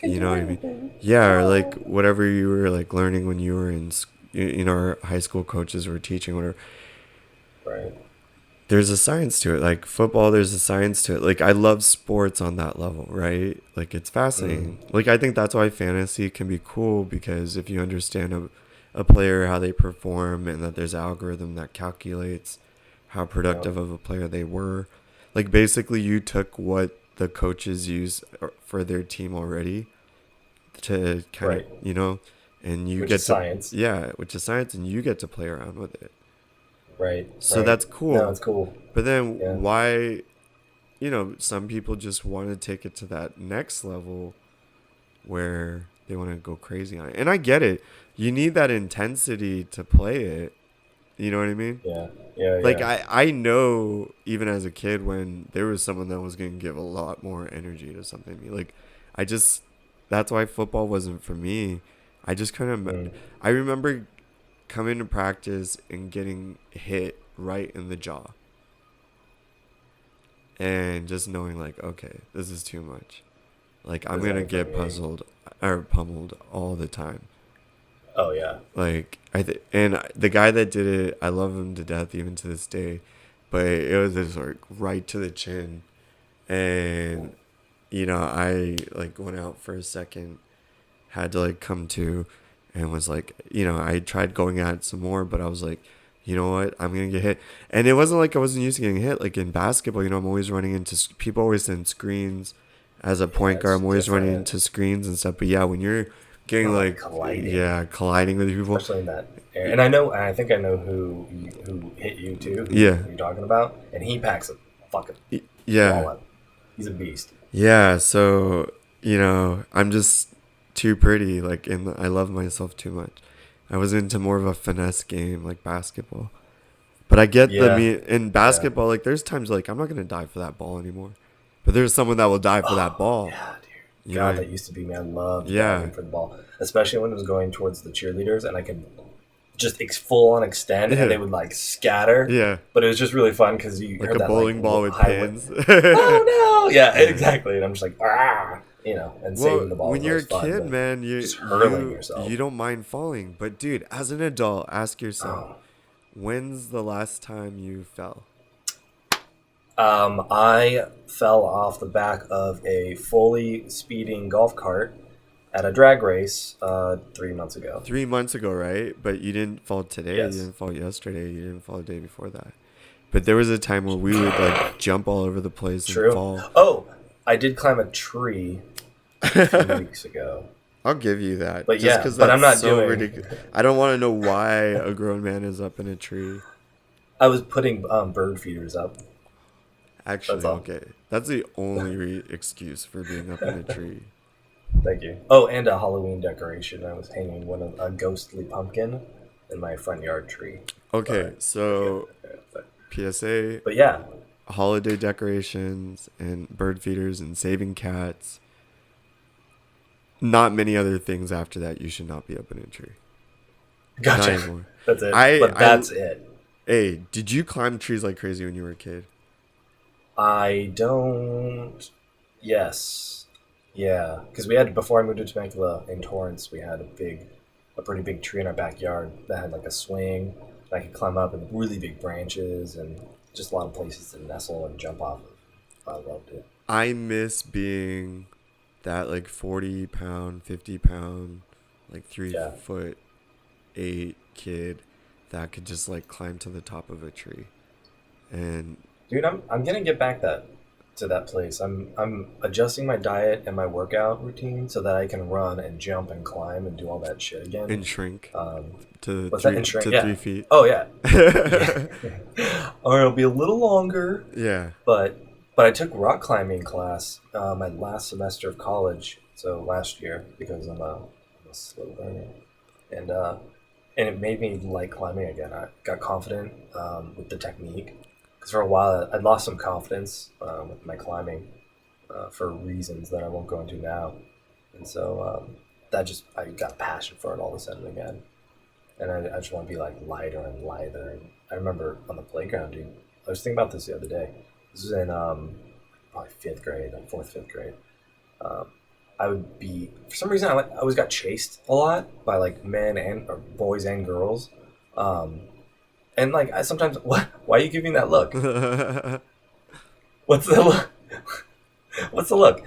You know what I mean? Yeah, or like whatever you were like learning when you were you know, our high school coaches were teaching, whatever. Right. There's a science to it. Like football, there's a science to it. Like I love sports on that level, right? Like it's fascinating. Like I think that's why fantasy can be cool, because if you understand a player, how they perform, and that there's an algorithm that calculates how Yeah. productive of a player they were. Like basically you took what the coaches use for their team already to kind of, Right. you know, and you Which get is to, science. yeah, which is science, and you get to play around with it. Right. So Right. that's No, cool. it's cool. But then Yeah. why, you know, some people just want to take it to that next level where they want to go crazy on it. And I get it. You need that intensity to play it. You know what I mean? Yeah. Yeah. Like Yeah. I know even as a kid when there was someone that was going to give a lot more energy to something. Like I just, that's why football wasn't for me. I just kind of, Mm. I remember coming to practice and getting hit right in the jaw. And just knowing like, okay, this is too much. Like I'm This going to ain't for get me. puzzled or pummeled all the time. Oh yeah. Like and the guy that did it, I love him to death even to this day, but it was just like right to the chin, and you know I like went out for a second, had to like come to, and was like, you know, I tried going at it some more, but I was like, you know what, I'm gonna get hit, and it wasn't like I wasn't used to getting hit. Like in basketball, you know, I'm always running into people always send screens. As a point guard, It's I'm always running different. into screens and stuff. But yeah, when you're getting like, Colliding. yeah, colliding with people, Especially in that area. And I know, and I think I know who hit you too. yeah, Who you're talking about, and he packs a fucking yeah, wallet. He's a beast. yeah. So you know, I'm just too pretty. Like, I love myself too much. I was into more of a finesse game like basketball, but I get Yeah. in basketball. Like, there's times like I'm not gonna die for that ball anymore, but there's someone that will die for that ball. Yeah, dude. You God, know? that used to be me. I loved Yeah. diving for the ball, especially when it was going towards the cheerleaders, and I could just full on extend, Yeah. and they would like scatter. Yeah, But it was just really fun because you like heard a that bowling ball with high pins. Oh no! Yeah, exactly. And I'm just like, ah, you know, and saving the ball. When was you're a always fun, kid, but man, just hurling you yourself. you don't mind falling. But dude, as an adult, ask yourself, Oh. when's the last time you fell? I fell off the back of a fully speeding golf cart at a drag race 3 months ago. 3 months ago, right? But you didn't fall today. Yes. You didn't fall yesterday. You didn't fall the day before that. But there was a time where we would like jump all over the place and True. fall. Oh, I did climb a tree a few weeks ago. I'll give you that. But Just yeah, 'cause but I'm that's not so doing- ridiculous. I don't want to know why a grown man is up in a tree. I was putting bird feeders up. Actually, That's all. okay. That's the only excuse for being up in a tree. Thank you. Oh, and a Halloween decoration. I was hanging a ghostly pumpkin in my front yard tree. Okay, so But PSA, yeah, holiday decorations and bird feeders and saving cats. Not many other things after that. You should not be up in a tree. Not gotcha. anymore. That's it. I That's it. Hey, did you climb trees like crazy when you were a kid? I don't. Yes. Yeah, because we had before I moved to Temecula in Torrance, we had a pretty big tree in our backyard that had like a swing. I could climb up and really big branches and just a lot of places to nestle and jump off of. I loved it. I miss being that like 40-pound, 50-pound, like three Yeah. foot eight kid that could just like climb to the top of a tree. And Dude, I'm gonna get back to that place. I'm adjusting my diet and my workout routine so that I can run and jump and climb and do all that shit again. and shrink to What's that? 3 And shrink? to Yeah. 3 feet. Oh yeah. Or it'll be a little longer, Yeah. but I took rock climbing class my last semester of college, so last year because I'm a slow learner, and it made me like climbing again. I got confident with the technique because for a while I'd lost some confidence with my climbing for reasons that I won't go into now, and so I got a passion for it all of a sudden again, and I just want to be like lighter and lighter. And I remember on the playground, dude. I was thinking about this the other day. This was in probably fifth grade, like fourth, fifth grade. I would be for some reason I always got chased a lot by like men and or boys and girls, and like I sometimes what? Why are you giving that look? What's the look? What's the look?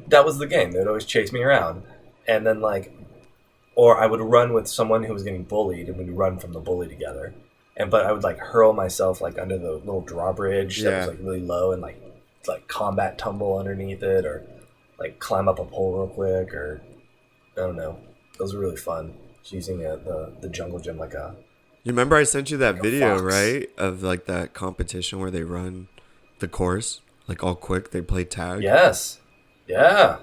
That was the game. They would always chase me around, and then like, or I would run with someone who was getting bullied, and we'd run from the bully together. But I would like hurl myself like under the little drawbridge that was like really low and like combat tumble underneath it, or like climb up a pole real quick, or I don't know. Those were really fun. Just using the jungle gym like a. You remember I sent you that like video, fox. right? Of like that competition where they run the course, like all quick, they play tag. Yes. Yeah.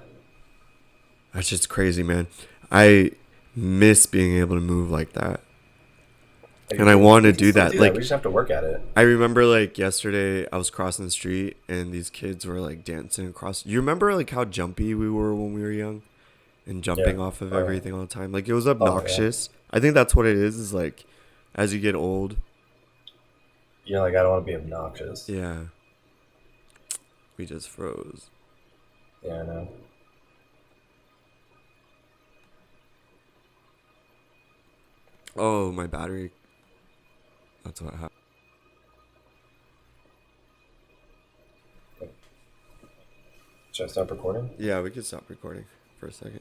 That's just crazy, man. I miss being able to move like that. And I want to do that. Like, we just have to work at it. I remember like yesterday I was crossing the street and these kids were like dancing across. You remember like how jumpy we were when we were young and jumping off of everything all the time? Like it was obnoxious. I think that's what it is like as you get old. Yeah, like I don't want to be obnoxious. Yeah. We just froze. Yeah, I know. Oh, my battery. That's what happened. Should I stop recording? Yeah, we could stop recording for a second.